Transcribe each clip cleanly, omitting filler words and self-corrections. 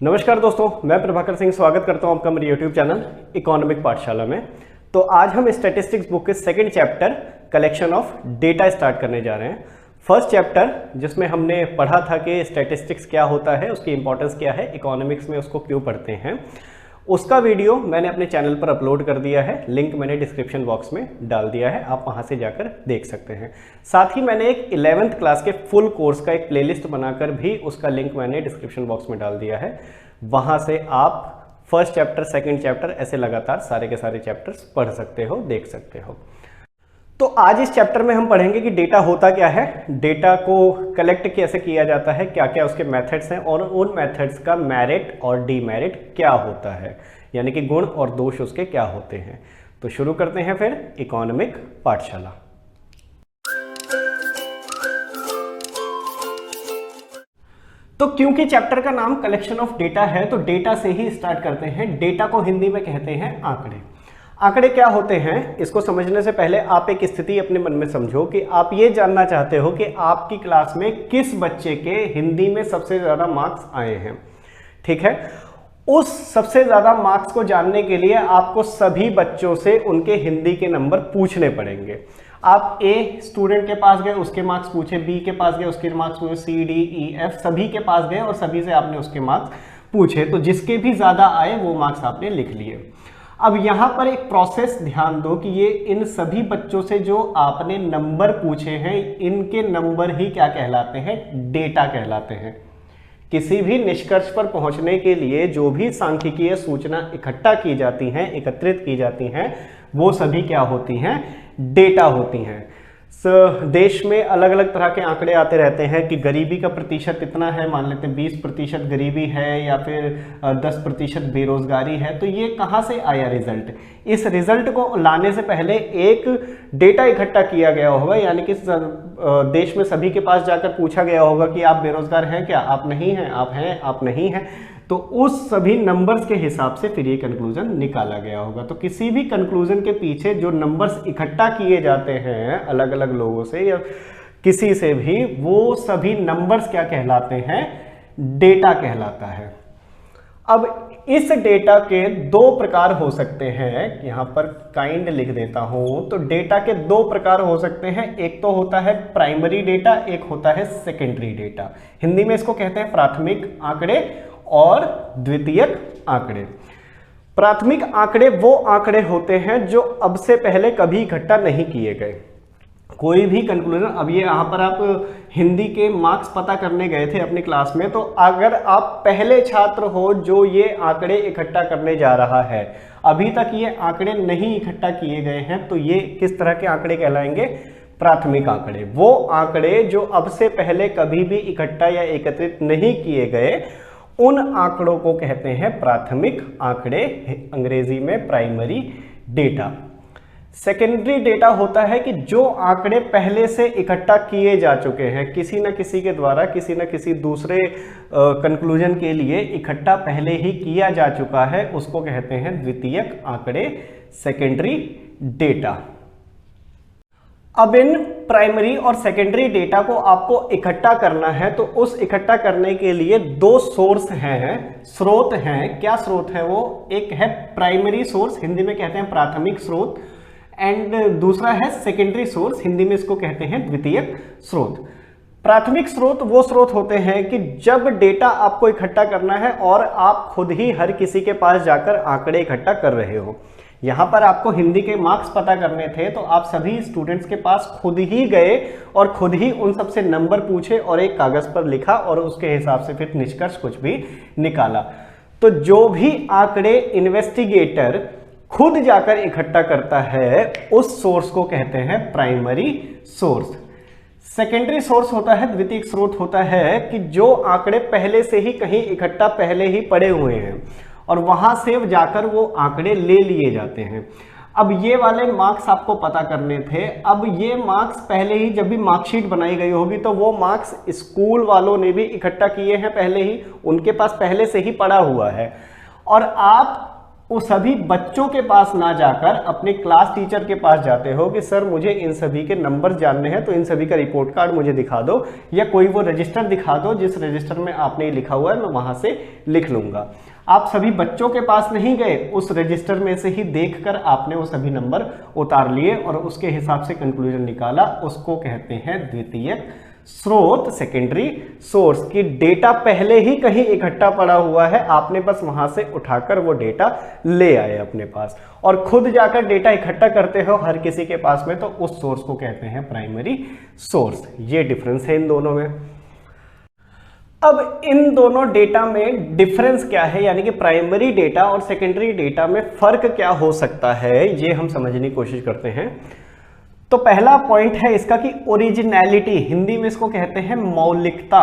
नमस्कार दोस्तों, मैं प्रभाकर सिंह स्वागत करता हूं आपका मेरे यूट्यूब चैनल इकोनॉमिक पाठशाला में। तो आज हम स्टैटिस्टिक्स बुक के second chapter collection of data start करने जा रहे हैं। फर्स्ट चैप्टर जिसमें हमने पढ़ा था कि स्टैटिस्टिक्स क्या होता है, उसकी इंपॉर्टेंस क्या है, इकोनॉमिक्स में उसको क्यों पढ़ते हैं, उसका वीडियो मैंने अपने चैनल पर अपलोड कर दिया है। लिंक मैंने डिस्क्रिप्शन बॉक्स में डाल दिया है, आप वहां से जाकर देख सकते हैं। साथ ही मैंने एक 11th क्लास के फुल कोर्स का एक प्लेलिस्ट बनाकर भी उसका लिंक मैंने डिस्क्रिप्शन बॉक्स में डाल दिया है। वहां से आप फर्स्ट चैप्टर, सेकंड चैप्टर ऐसे लगातार सारे के सारे चैप्टर्स पढ़ सकते हो, देख सकते हो। तो आज इस चैप्टर में हम पढ़ेंगे कि डेटा होता क्या है, डेटा को कलेक्ट कैसे किया जाता है, क्या क्या उसके मेथड्स हैं और उन मेथड्स का मेरिट और डीमेरिट क्या होता है, यानी कि गुण और दोष उसके क्या होते हैं। तो शुरू करते हैं फिर इकोनॉमिक पाठशाला। तो क्योंकि चैप्टर का नाम कलेक्शन ऑफ डेटा है तो डेटा से ही स्टार्ट करते हैं। डेटा को हिंदी में कहते हैं आंकड़े। आंकड़े क्या होते हैं, इसको समझने से पहले आप एक स्थिति अपने मन में समझो कि आप ये जानना चाहते हो कि आपकी क्लास में किस बच्चे के हिंदी में सबसे ज्यादा मार्क्स आए हैं। ठीक है, उस सबसे ज्यादा मार्क्स को जानने के लिए आपको सभी बच्चों से उनके हिंदी के नंबर पूछने पड़ेंगे। आप ए स्टूडेंट के पास गए, उसके मार्क्स पूछे, बी के पास गए, उसके मार्क्स पूछे, सी डी ई एफ सभी के पास गए और सभी से आपने उसके मार्क्स पूछे। तो जिसके भी ज्यादा आए वो मार्क्स आपने लिख लिए। अब यहां पर एक प्रोसेस ध्यान दो कि ये इन सभी बच्चों से जो आपने नंबर पूछे हैं, इनके नंबर ही क्या कहलाते हैं, डेटा कहलाते हैं। किसी भी निष्कर्ष पर पहुंचने के लिए जो भी सांख्यिकीय सूचना इकट्ठा की जाती हैं, एकत्रित की जाती हैं, वो सभी क्या होती हैं, डेटा होती हैं। देश में अलग अलग तरह के आंकड़े आते रहते हैं कि गरीबी का प्रतिशत इतना है, मान लेते हैं 20% गरीबी है या फिर 10% बेरोजगारी है। तो ये कहाँ से आया रिजल्ट? इस रिजल्ट को लाने से पहले एक डेटा इकट्ठा किया गया होगा, यानी कि देश में सभी के पास जाकर पूछा गया होगा कि आप बेरोजगार हैं क्या, आप नहीं हैं, आप हैं, आप नहीं हैं। तो उस सभी नंबर्स के हिसाब से फिर ये कंक्लूजन निकाला गया होगा। तो किसी भी कंक्लूजन के पीछे जो नंबर्स इकट्ठा किए जाते हैं अलग अलग लोगों से या किसी से भी, वो सभी नंबर्स क्या कहलाते हैं, डेटा कहलाता है। अब इस डेटा के दो प्रकार हो सकते हैं, यहां पर काइंड लिख देता हूं। तो डेटा के दो प्रकार हो सकते हैं, एक तो होता है प्राइमरी डेटा, एक होता है सेकेंडरी डेटा। हिंदी में इसको कहते हैं प्राथमिक आंकड़े और द्वितीयक आंकड़े। प्राथमिक आंकड़े वो आंकड़े होते हैं जो अब से पहले कभी इकट्ठा नहीं किए गए। कोई भी कंक्लूजन, अब ये यहाँ पर आप हिंदी के मार्क्स पता करने गए थे अपनी क्लास में, तो अगर आप पहले छात्र हो जो ये आंकड़े इकट्ठा करने जा रहा है, अभी तक ये आंकड़े नहीं इकट्ठा किए गए हैं, तो ये किस तरह के आंकड़े कहलाएंगे, प्राथमिक आंकड़े। वो आंकड़े जो अब से पहले कभी भी इकट्ठा या एकत्रित नहीं किए गए, उन आंकड़ों को कहते हैं प्राथमिक आंकड़े, अंग्रेजी में प्राइमरी डेटा। सेकेंडरी डेटा होता है कि जो आंकड़े पहले से इकट्ठा किए जा चुके हैं, किसी न किसी के द्वारा किसी न किसी दूसरे कंक्लूजन के लिए इकट्ठा पहले ही किया जा चुका है, उसको कहते हैं द्वितीयक आंकड़े, सेकेंडरी डेटा। अब इन प्राइमरी और सेकेंडरी डेटा को आपको इकट्ठा करना है, तो उस इकट्ठा करने के लिए दो सोर्स हैं, स्रोत हैं। क्या स्रोत है वो? एक है प्राइमरी सोर्स, हिंदी में कहते हैं प्राथमिक स्रोत, एंड दूसरा है सेकेंडरी सोर्स, हिंदी में इसको कहते हैं द्वितीयक स्रोत। प्राथमिक स्रोत वो स्रोत होते हैं कि जब डेटा आपको इकट्ठा करना है और आप खुद ही हर किसी के पास जाकर आंकड़े इकट्ठा कर रहे हो। यहाँ पर आपको हिंदी के मार्क्स पता करने थे, तो आप सभी स्टूडेंट्स के पास खुद ही गए और खुद ही उन सबसे नंबर पूछे और एक कागज पर लिखा और उसके हिसाब से फिर निष्कर्ष कुछ भी निकाला। तो जो भी आंकड़े इन्वेस्टिगेटर खुद जाकर इकट्ठा करता है, उस सोर्स को कहते हैं प्राइमरी सोर्स। सेकेंडरी सोर्स होता है, द्वितीयक स्रोत होता है कि जो आंकड़े पहले से ही कहीं इकट्ठा पहले ही पड़े हुए हैं और वहां से जाकर वो आंकड़े ले लिए जाते हैं। अब ये वाले मार्क्स आपको पता करने थे। अब ये मार्क्स पहले ही, जब भी मार्कशीट बनाई गई होगी, तो वो मार्क्स स्कूल वालों ने भी इकट्ठा किए हैं पहले ही, उनके पास पहले से ही पड़ा हुआ है। और आप वो सभी बच्चों के पास ना जाकर अपने क्लास टीचर के पास जाते हो कि सर मुझे इन सभी के नंबर जानने हैं, तो इन सभी का रिपोर्ट कार्ड मुझे दिखा दो, या कोई वो रजिस्टर दिखा दो जिस रजिस्टर में आपने लिखा हुआ है, मैं वहां से लिख लूंगा। आप सभी बच्चों के पास नहीं गए, उस रजिस्टर में से ही देखकर आपने वो सभी नंबर उतार लिए और उसके हिसाब से कंक्लूजन निकाला, उसको कहते हैं द्वितीयक स्रोत, सेकेंडरी सोर्स। की डेटा पहले ही कहीं इकट्ठा पड़ा हुआ है, आपने बस वहां से उठाकर वो डेटा ले आए अपने पास और खुद जाकर डेटा इकट्ठा करते हो हर किसी के पास में, तो उस सोर्स को कहते हैं प्राइमरी सोर्स। ये डिफरेंस है इन दोनों में। अब इन दोनों डेटा में डिफरेंस क्या है, यानी कि प्राइमरी डेटा और सेकेंडरी डेटा में फर्क क्या हो सकता है, ये हम समझने की कोशिश करते हैं। तो पहला पॉइंट है इसका कि ओरिजिनलिटी, हिंदी में इसको कहते हैं मौलिकता।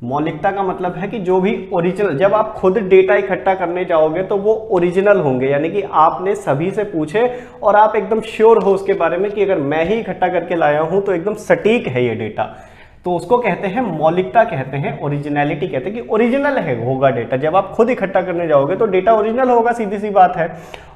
मौलिकता का मतलब है कि जो भी ओरिजिनल, जब आप खुद डेटा इकट्ठा करने जाओगे तो वो ओरिजिनल होंगे, यानी कि आपने सभी से पूछे और आप एकदम श्योर हो उसके बारे में कि अगर मैं ही इकट्ठा करके लाया हूं तो एकदम सटीक है ये डेटा, तो उसको कहते हैं मौलिकता, कहते हैं ओरिजिनलिटी, कहते हैं कि ओरिजिनल है होगा डेटा। जब आप खुद इकट्ठा करने जाओगे तो डेटा ओरिजिनल होगा, सीधी सी बात है।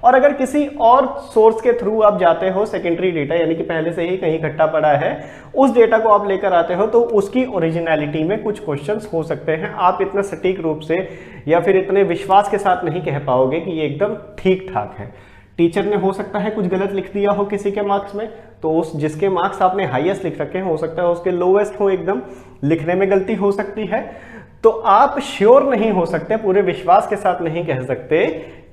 और अगर किसी और सोर्स के थ्रू आप जाते हो, सेकेंडरी डेटा यानी कि पहले से ही कहीं इकट्ठा पड़ा है, उस डेटा को आप लेकर आते हो, तो उसकी ओरिजिनलिटी में कुछ क्वेश्चंस हो सकते हैं। आप इतना सटीक रूप से या फिर इतने विश्वास के साथ नहीं कह पाओगे कि ये एकदम ठीक ठाक है। टीचर ने हो सकता है कुछ गलत लिख दिया हो किसी के मार्क्स में, तो उस जिसके मार्क्स आपने हाईएस्ट लिख रखे हैं हो सकता है उसके लोवेस्ट हो, एकदम लिखने में गलती हो सकती है। तो आप श्योर नहीं हो सकते, पूरे विश्वास के साथ नहीं कह सकते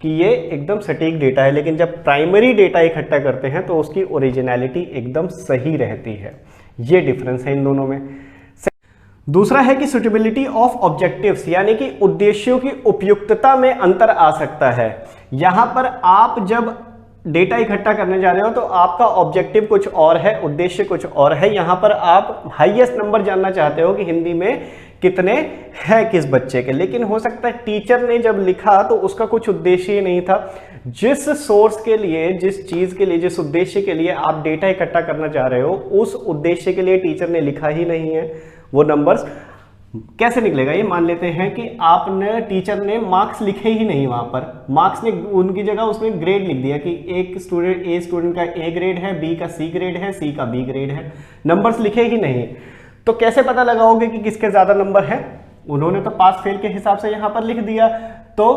कि ये एकदम सटीक डेटा है। लेकिन जब प्राइमरी डेटा इकट्ठा करते हैं तो उसकी ओरिजिनलिटी एकदम सही रहती है। ये डिफरेंस है इन दोनों में। दूसरा है कि सुटेबिलिटी ऑफ ऑब्जेक्टिव्स, यानी कि उद्देश्यों की उपयुक्तता में अंतर आ सकता है। यहां पर आप जब डेटा इकट्ठा करने जा रहे हो तो आपका ऑब्जेक्टिव कुछ और है, उद्देश्य कुछ और है। यहां पर आप हाईएस्ट नंबर जानना चाहते हो कि हिंदी में कितने हैं किस बच्चे के, लेकिन हो सकता है टीचर ने जब लिखा तो उसका कुछ उद्देश्य ही नहीं था। जिस सोर्स के लिए, जिस चीज के लिए, जिस उद्देश्य के लिए आप डेटा इकट्ठा करना चाह रहे हो, उस उद्देश्य के लिए टीचर ने लिखा ही नहीं है वो नंबर्स। कैसे निकलेगा ये? मान लेते हैं कि आपने, टीचर ने मार्क्स लिखे ही नहीं, वहां पर मार्क्स ने उनकी जगह उसने ग्रेड लिख दिया कि एक स्टूडेंट, ए स्टूडेंट का ए ग्रेड है, बी का सी ग्रेड है, सी का बी ग्रेड है, नंबर्स लिखे ही नहीं। तो कैसे पता लगाओगे कि किसके ज्यादा नंबर है? उन्होंने तो पास फेल के हिसाब से यहां पर लिख दिया। तो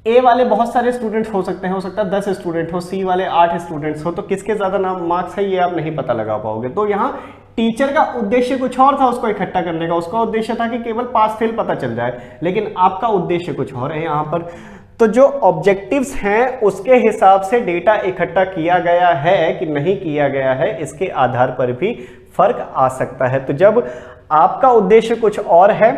ए वाले बहुत सारे स्टूडेंट्स हो सकते हैं, हो सकता है 10 स्टूडेंट हो, सी वाले 8 स्टूडेंट्स हो, तो किसके ज्यादा नाम मार्क्स है ये आप नहीं पता लगा पाओगे। तो यहाँ टीचर का उद्देश्य कुछ और था उसको इकट्ठा करने का, उसका उद्देश्य था कि केवल पास फेल पता चल जाए, लेकिन आपका उद्देश्य कुछ और है यहाँ पर। तो जो ऑब्जेक्टिव्स हैं उसके हिसाब से डेटा इकट्ठा किया गया है कि नहीं किया गया है, इसके आधार पर भी फर्क आ सकता है। तो जब आपका उद्देश्य कुछ और है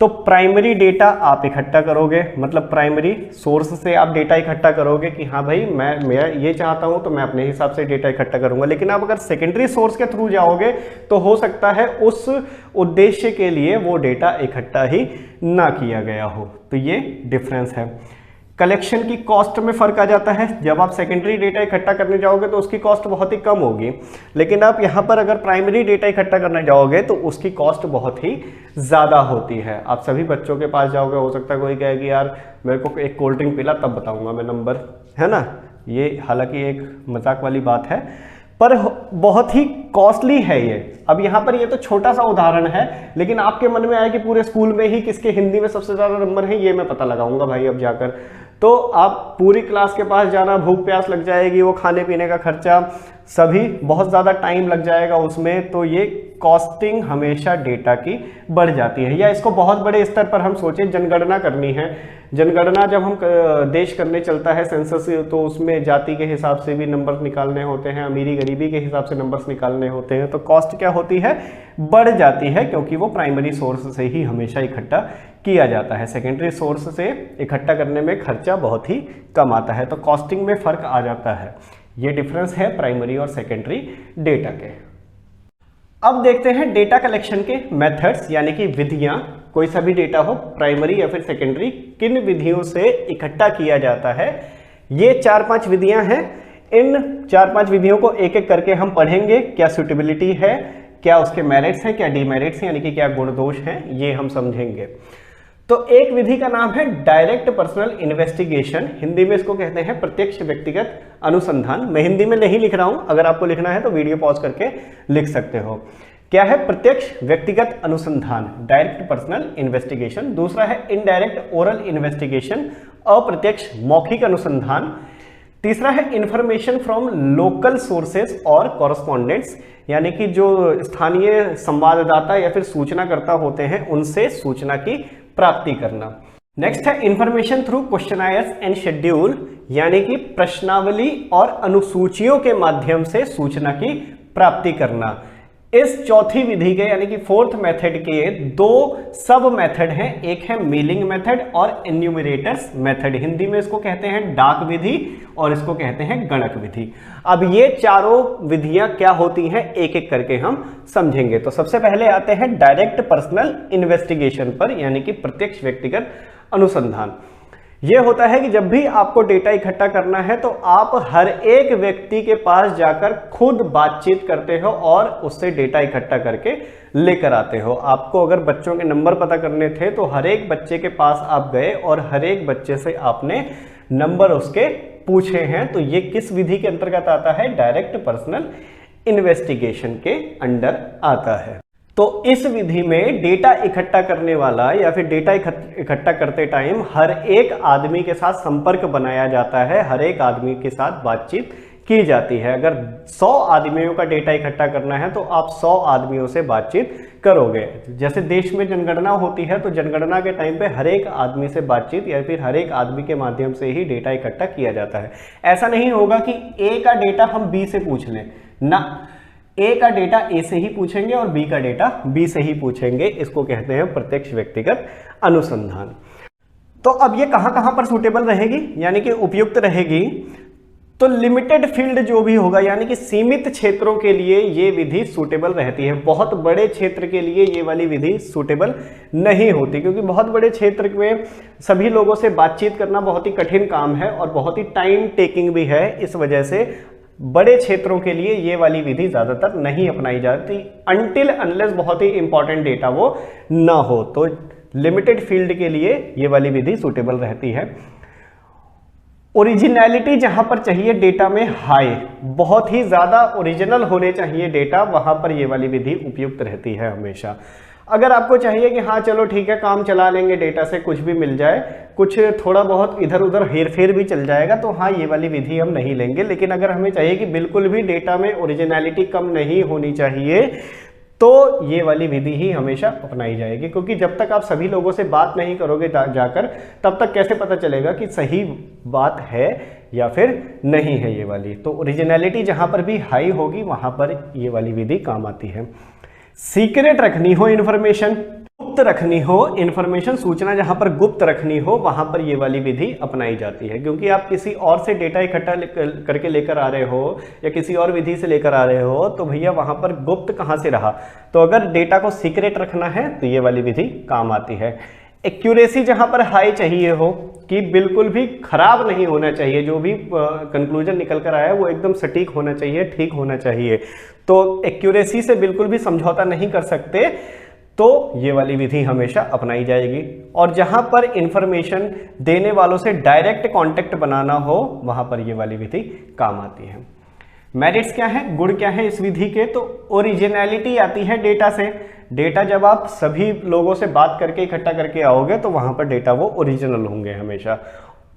तो प्राइमरी डेटा आप इकट्ठा करोगे, मतलब प्राइमरी सोर्स से आप डेटा इकट्ठा करोगे कि हाँ भाई मैं ये चाहता हूं तो मैं अपने हिसाब से डेटा इकट्ठा करूंगा। लेकिन आप अगर सेकेंडरी सोर्स के थ्रू जाओगे तो हो सकता है उस उद्देश्य के लिए वो डेटा इकट्ठा ही ना किया गया हो। तो ये डिफरेंस है। कलेक्शन की कॉस्ट में फर्क आ जाता है। जब आप सेकेंडरी डेटा इकट्ठा करने जाओगे तो उसकी कॉस्ट बहुत ही कम होगी, लेकिन आप यहाँ पर अगर प्राइमरी डेटा इकट्ठा करने जाओगे तो उसकी कॉस्ट बहुत ही ज़्यादा होती है। आप सभी बच्चों के पास जाओगे, हो सकता है कोई कहे कि यार मेरे को एक कोल्ड ड्रिंक पिला तब बताऊंगा मैं नंबर, है ना। ये हालांकि एक मजाक वाली बात है पर बहुत ही कॉस्टली है ये। अब यहाँ पर ये तो छोटा सा उदाहरण है, लेकिन आपके मन में आया कि पूरे स्कूल में ही किसके हिंदी में सबसे ज़्यादा नंबर है ये मैं पता लगाऊंगा भाई अब जाकर। तो आप पूरी क्लास के पास जाना, भूख प्यास लग जाएगी, वो खाने पीने का खर्चा सभी, बहुत ज़्यादा टाइम लग जाएगा उसमें। तो ये कॉस्टिंग हमेशा डेटा की बढ़ जाती है। या इसको बहुत बड़े स्तर पर हम सोचें, जनगणना करनी है, जनगणना जब हम देश करने चलता है सेंसस, तो उसमें जाति के हिसाब से भी नंबर निकालने होते हैं, अमीरी गरीबी के हिसाब से नंबर्स निकालने होते हैं। तो कॉस्ट क्या होती है? बढ़ जाती है, क्योंकि वो प्राइमरी सोर्स से ही हमेशा इकट्ठा किया जाता है। सेकेंडरी सोर्स से इकट्ठा करने में खर्चा बहुत ही कम आता है, तो कॉस्टिंग में फर्क आ जाता है। ये डिफरेंस है प्राइमरी और सेकेंडरी डेटा के। अब देखते हैं डेटा कलेक्शन के मेथड्स, यानी कि विधियां। कोई सा भी डेटा हो, प्राइमरी या फिर सेकेंडरी, किन विधियों से इकट्ठा किया जाता है। ये 4-5 विधियां हैं। इन 4-5 विधियों को एक एक करके हम पढ़ेंगे। क्या सूटेबिलिटी है, क्या उसके मेरिट्स हैं, क्या डीमेरिट्स हैं, यानी कि क्या गुण दोष हैं, ये हम समझेंगे। तो एक विधि का नाम है डायरेक्ट पर्सनल इन्वेस्टिगेशन, हिंदी में इसको कहते हैं प्रत्यक्ष व्यक्तिगत अनुसंधान। मैं हिंदी में नहीं लिख रहा हूं, अगर आपको लिखना है तो वीडियो पॉज करके लिख सकते हो। क्या है? प्रत्यक्ष व्यक्तिगत अनुसंधान, डायरेक्ट पर्सनल इन्वेस्टिगेशन। दूसरा है इनडायरेक्ट ओरल इन्वेस्टिगेशन, अप्रत्यक्ष मौखिक अनुसंधान। तीसरा है इंफॉर्मेशन फ्रॉम लोकल सोर्सेस और कॉरेस्पॉन्डेंट्स, यानी कि जो स्थानीय संवाददाता या फिर सूचनाकर्ता होते हैं उनसे सूचना की प्राप्ति करना। नेक्स्ट है information through questionnaires and schedule, यानी कि प्रश्नावली और अनुसूचियों के माध्यम से सूचना की प्राप्ति करना। इस चौथी विधि के यानी कि फोर्थ मेथड के दो सब मेथड हैं, एक है मेलिंग मेथड और एन्यूमरेटर्स मेथड। हिंदी में इसको कहते हैं डाक विधि और इसको कहते हैं गणक विधि। अब ये चारों विधियां क्या होती हैं एक एक करके हम समझेंगे। तो सबसे पहले आते हैं डायरेक्ट पर्सनल इन्वेस्टिगेशन पर, यानी कि प्रत्यक्ष व्यक्तिगत अनुसंधान। यह होता है कि जब भी आपको डेटा इकट्ठा करना है तो आप हर एक व्यक्ति के पास जाकर खुद बातचीत करते हो और उससे डेटा इकट्ठा करके लेकर आते हो। आपको अगर बच्चों के नंबर पता करने थे तो हर एक बच्चे के पास आप गए और हर एक बच्चे से आपने नंबर उसके पूछे हैं। तो ये किस विधि के अंतर्गत आता है? डायरेक्ट पर्सनल इन्वेस्टिगेशन के अंडर आता है। तो इस विधि में डेटा इकट्ठा करने वाला या फिर डेटा इकट्ठा करते टाइम हर एक आदमी के साथ संपर्क बनाया जाता है, हर एक आदमी के साथ बातचीत की जाती है। अगर 100 आदमियों का डेटा इकट्ठा करना है तो आप 100 आदमियों से बातचीत करोगे। जैसे देश में जनगणना होती है तो जनगणना के टाइम पे हर एक आदमी से बातचीत या फिर हर एक आदमी के माध्यम से ही डेटा इकट्ठा किया जाता है। ऐसा नहीं होगा कि ए का डेटा हम बी से पूछ लें ना, ए का डेटा ए से ही पूछेंगे और बी का डेटा बी से ही पूछेंगे। इसको कहते हैं प्रत्यक्ष व्यक्तिगत अनुसंधान। तो अब ये कहां कहां पर सूटेबल रहेगी, यानी कि उपयुक्त रहेगी? तो लिमिटेड फील्ड जो भी होगा, यानी कि सीमित क्षेत्रों के लिए ये विधि सूटेबल रहती है। बहुत बड़े क्षेत्र के लिए ये वाली विधि सूटेबल नहीं होती, क्योंकि बहुत बड़े क्षेत्र में सभी लोगों से बातचीत करना बहुत ही कठिन काम है और बहुत ही टाइम टेकिंग भी है। इस वजह से बड़े क्षेत्रों के लिए ये वाली विधि ज्यादातर नहीं अपनाई जाती, अनटिल अनलेस बहुत ही इंपॉर्टेंट डेटा वो ना हो। तो लिमिटेड फील्ड के लिए ये वाली विधि सूटेबल रहती है। ओरिजिनलिटी जहां पर चाहिए डेटा में हाई, बहुत ही ज्यादा ओरिजिनल होने चाहिए डेटा, वहां पर ये वाली विधि उपयुक्त रहती है हमेशा। अगर आपको चाहिए कि हाँ चलो ठीक है काम चला लेंगे, डेटा से कुछ भी मिल जाए, कुछ थोड़ा बहुत इधर उधर हेर फेर भी चल जाएगा, तो हाँ ये वाली विधि हम नहीं लेंगे। लेकिन अगर हमें चाहिए कि बिल्कुल भी डेटा में ओरिजिनलिटी कम नहीं होनी चाहिए तो ये वाली विधि ही हमेशा अपनाई जाएगी, क्योंकि जब तक आप सभी लोगों से बात नहीं करोगे जाकर, तब तक कैसे पता चलेगा कि सही बात है या फिर नहीं है ये वाली। तो ओरिजिनलिटी जहां पर भी हाई होगी वहां पर ये वाली विधि काम आती है। सीक्रेट रखनी हो इन्फॉर्मेशन, गुप्त रखनी हो इन्फॉर्मेशन, सूचना जहां पर गुप्त रखनी हो वहां पर ये वाली विधि अपनाई जाती है, क्योंकि आप किसी और से डेटा इकट्ठा करके लेकर आ रहे हो या किसी और विधि से लेकर आ रहे हो, तो भैया वहां पर गुप्त कहां से रहा। तो अगर डेटा को सीक्रेट रखना है तो ये वाली विधि काम आती है। एक्यूरेसी जहां पर हाई चाहिए हो, कि बिल्कुल भी खराब नहीं होना चाहिए, जो भी कंक्लूजन निकल कर आया है वो एकदम सटीक होना चाहिए, ठीक होना चाहिए, तो एक्यूरेसी से बिल्कुल भी समझौता नहीं कर सकते, तो ये वाली विधि हमेशा अपनाई जाएगी। और जहां पर इंफॉर्मेशन देने वालों से डायरेक्ट कांटेक्ट बनाना हो वहां पर ये वाली विधि काम आती है। मेरिट्स क्या है, गुण क्या है इस विधि के? तो ओरिजिनलिटी आती है डेटा से। डेटा जब आप सभी लोगों से बात करके इकट्ठा करके आओगे तो वहां पर डेटा वो ओरिजिनल होंगे हमेशा।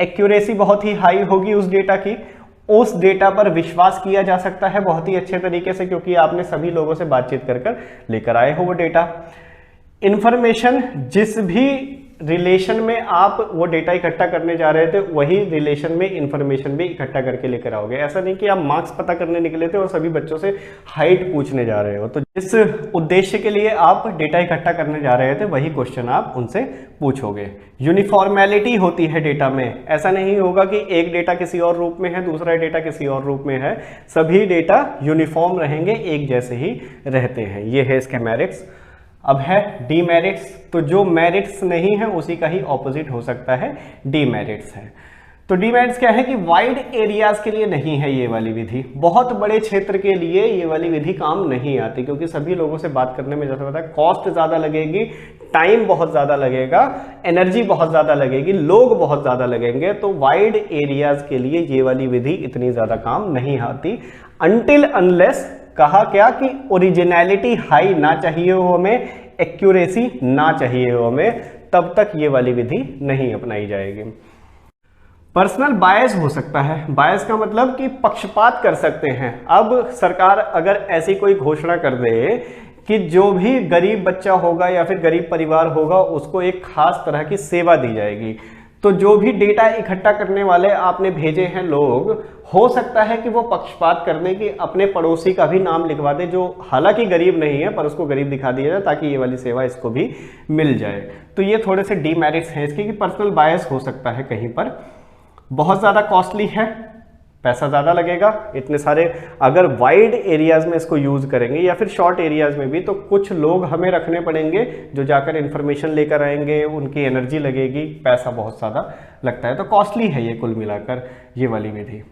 एक्यूरेसी बहुत ही हाई होगी उस डेटा की, उस डेटा पर विश्वास किया जा सकता है बहुत ही अच्छे तरीके से, क्योंकि आपने सभी लोगों से बातचीत कर लेकर आए हो वो डेटा। इंफॉर्मेशन जिस भी रिलेशन में आप वो डेटा इकट्ठा करने जा रहे थे वही रिलेशन में इंफॉर्मेशन भी इकट्ठा करके लेकर आओगे। ऐसा नहीं कि आप मार्क्स पता करने निकले थे और सभी बच्चों से हाइट पूछने जा रहे हो। तो जिस उद्देश्य के लिए आप डेटा इकट्ठा करने जा रहे थे वही क्वेश्चन आप उनसे पूछोगे। यूनिफॉर्मेलिटी होती है डेटा में, ऐसा नहीं होगा कि एक डेटा किसी और रूप में है दूसरा डेटा किसी और रूप में है, सभी डेटा यूनिफॉर्म रहेंगे, एक जैसे ही रहते हैं। ये है इसके मेरिट्स। अब है डीमेरिट्स, तो जो मेरिट्स नहीं है उसी का ही ऑपोजिट हो सकता है डीमेरिट्स है। तो डीमेरिट्स क्या है कि वाइड एरियाज के लिए नहीं है ये वाली विधि, बहुत बड़े क्षेत्र के लिए ये वाली विधि काम नहीं आती, क्योंकि सभी लोगों से बात करने में जैसा होता है कॉस्ट ज़्यादा लगेगी, टाइम बहुत ज़्यादा लगेगा, एनर्जी बहुत ज़्यादा लगेगी, लोग बहुत ज़्यादा लगेंगे। तो वाइड एरियाज के लिए ये वाली विधि इतनी ज़्यादा काम नहीं आती। अनटिल अनलेस कहा क्या कि ओरिजिनलिटी हाई ना चाहिए हो हमें, एक्यूरेसी ना चाहिए हो हमें, तब तक ये वाली विधि नहीं अपनाई जाएगी। पर्सनल बायस हो सकता है, बायस का मतलब कि पक्षपात कर सकते हैं। अब सरकार अगर ऐसी कोई घोषणा कर दे कि जो भी गरीब बच्चा होगा या फिर गरीब परिवार होगा उसको एक खास तरह की सेवा दी जाएगी, तो जो भी डेटा इकट्ठा करने वाले आपने भेजे हैं लोग, हो सकता है कि वो पक्षपात करने की अपने पड़ोसी का भी नाम लिखवा दे जो हालांकि गरीब नहीं है पर उसको गरीब दिखा दिया जाए ताकि ये वाली सेवा इसको भी मिल जाए। तो ये थोड़े से डीमेरिट्स हैं इसके कि पर्सनल बायस हो सकता है कहीं पर, बहुत ज़्यादा कॉस्टली है, पैसा ज़्यादा लगेगा इतने सारे, अगर वाइड एरियाज में इसको यूज़ करेंगे या फिर शॉर्ट एरियाज में भी तो कुछ लोग हमें रखने पड़ेंगे जो जाकर इन्फॉर्मेशन लेकर आएंगे, उनकी एनर्जी लगेगी, पैसा बहुत ज़्यादा लगता है, तो कॉस्टली है ये कुल मिलाकर ये वाली विधि।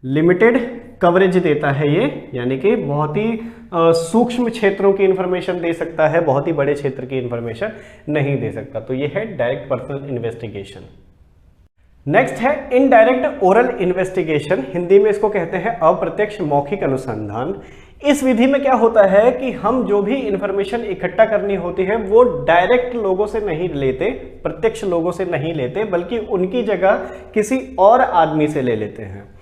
लिमिटेड कवरेज देता है ये, यानी कि बहुत ही सूक्ष्म क्षेत्रों की इंफॉर्मेशन दे सकता है, बहुत ही बड़े क्षेत्र की इंफॉर्मेशन नहीं दे सकता। तो ये है डायरेक्ट पर्सनल इन्वेस्टिगेशन। नेक्स्ट है इनडायरेक्ट ओरल इन्वेस्टिगेशन, हिंदी में इसको कहते हैं अप्रत्यक्ष मौखिक अनुसंधान। इस विधि में क्या होता है कि हम जो भी इंफॉर्मेशन इकट्ठा करनी होती है वो डायरेक्ट लोगों से नहीं लेते, प्रत्यक्ष लोगों से नहीं लेते, बल्कि उनकी जगह किसी और आदमी से ले लेते हैं।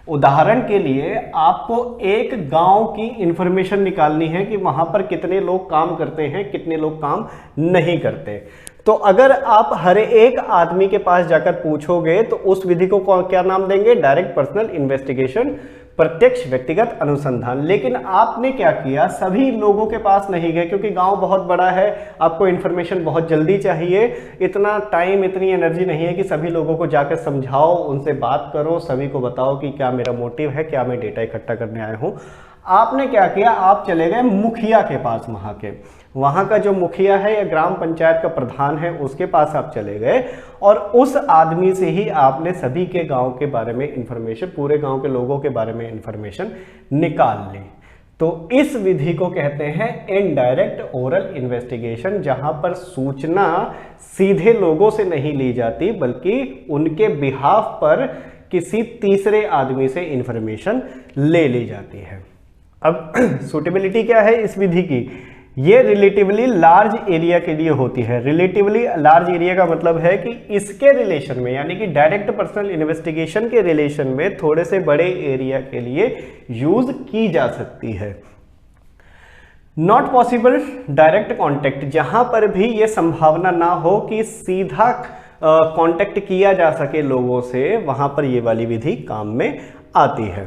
उदाहरण के लिए आपको एक गांव की इंफॉर्मेशन निकालनी है कि वहां पर कितने लोग काम करते हैं, कितने लोग काम नहीं करते। तो अगर आप हर एक आदमी के पास जाकर पूछोगे तो उस विधि को क्या नाम देंगे? डायरेक्ट पर्सनल इन्वेस्टिगेशन, प्रत्यक्ष व्यक्तिगत अनुसंधान। लेकिन आपने क्या किया, सभी लोगों के पास नहीं गए, क्योंकि गांव बहुत बड़ा है, आपको इन्फॉर्मेशन बहुत जल्दी चाहिए, इतना टाइम इतनी एनर्जी नहीं है कि सभी लोगों को जाकर समझाओ, उनसे बात करो, सभी को बताओ कि क्या मेरा मोटिव है, क्या मैं डेटा इकट्ठा करने आया हूँ। आपने क्या किया, आप चले गए मुखिया के पास, वहाँ का जो मुखिया है या ग्राम पंचायत का प्रधान है उसके पास आप चले गए और उस आदमी से ही आपने सभी के गांव के बारे में इंफॉर्मेशन, पूरे गांव के लोगों के बारे में इंफॉर्मेशन निकाल ली। तो इस विधि को कहते हैं इनडायरेक्ट ओरल इन्वेस्टिगेशन, जहां पर सूचना सीधे लोगों से नहीं ली जाती बल्कि उनके बिहाफ पर किसी तीसरे आदमी से इंफॉर्मेशन ले ली जाती है। अब सूटेबिलिटी क्या है इस विधि की? ये रिलेटिवली लार्ज एरिया के लिए होती है। रिलेटिवली लार्ज एरिया का मतलब है कि इसके रिलेशन में, यानी कि डायरेक्ट पर्सनल इन्वेस्टिगेशन के रिलेशन में थोड़े से बड़े एरिया के लिए यूज की जा सकती है। नॉट पॉसिबल डायरेक्ट कॉन्टेक्ट, जहां पर भी ये संभावना ना हो कि सीधा कॉन्टेक्ट किया जा सके लोगों से, वहां पर ये वाली विधि काम में आती है।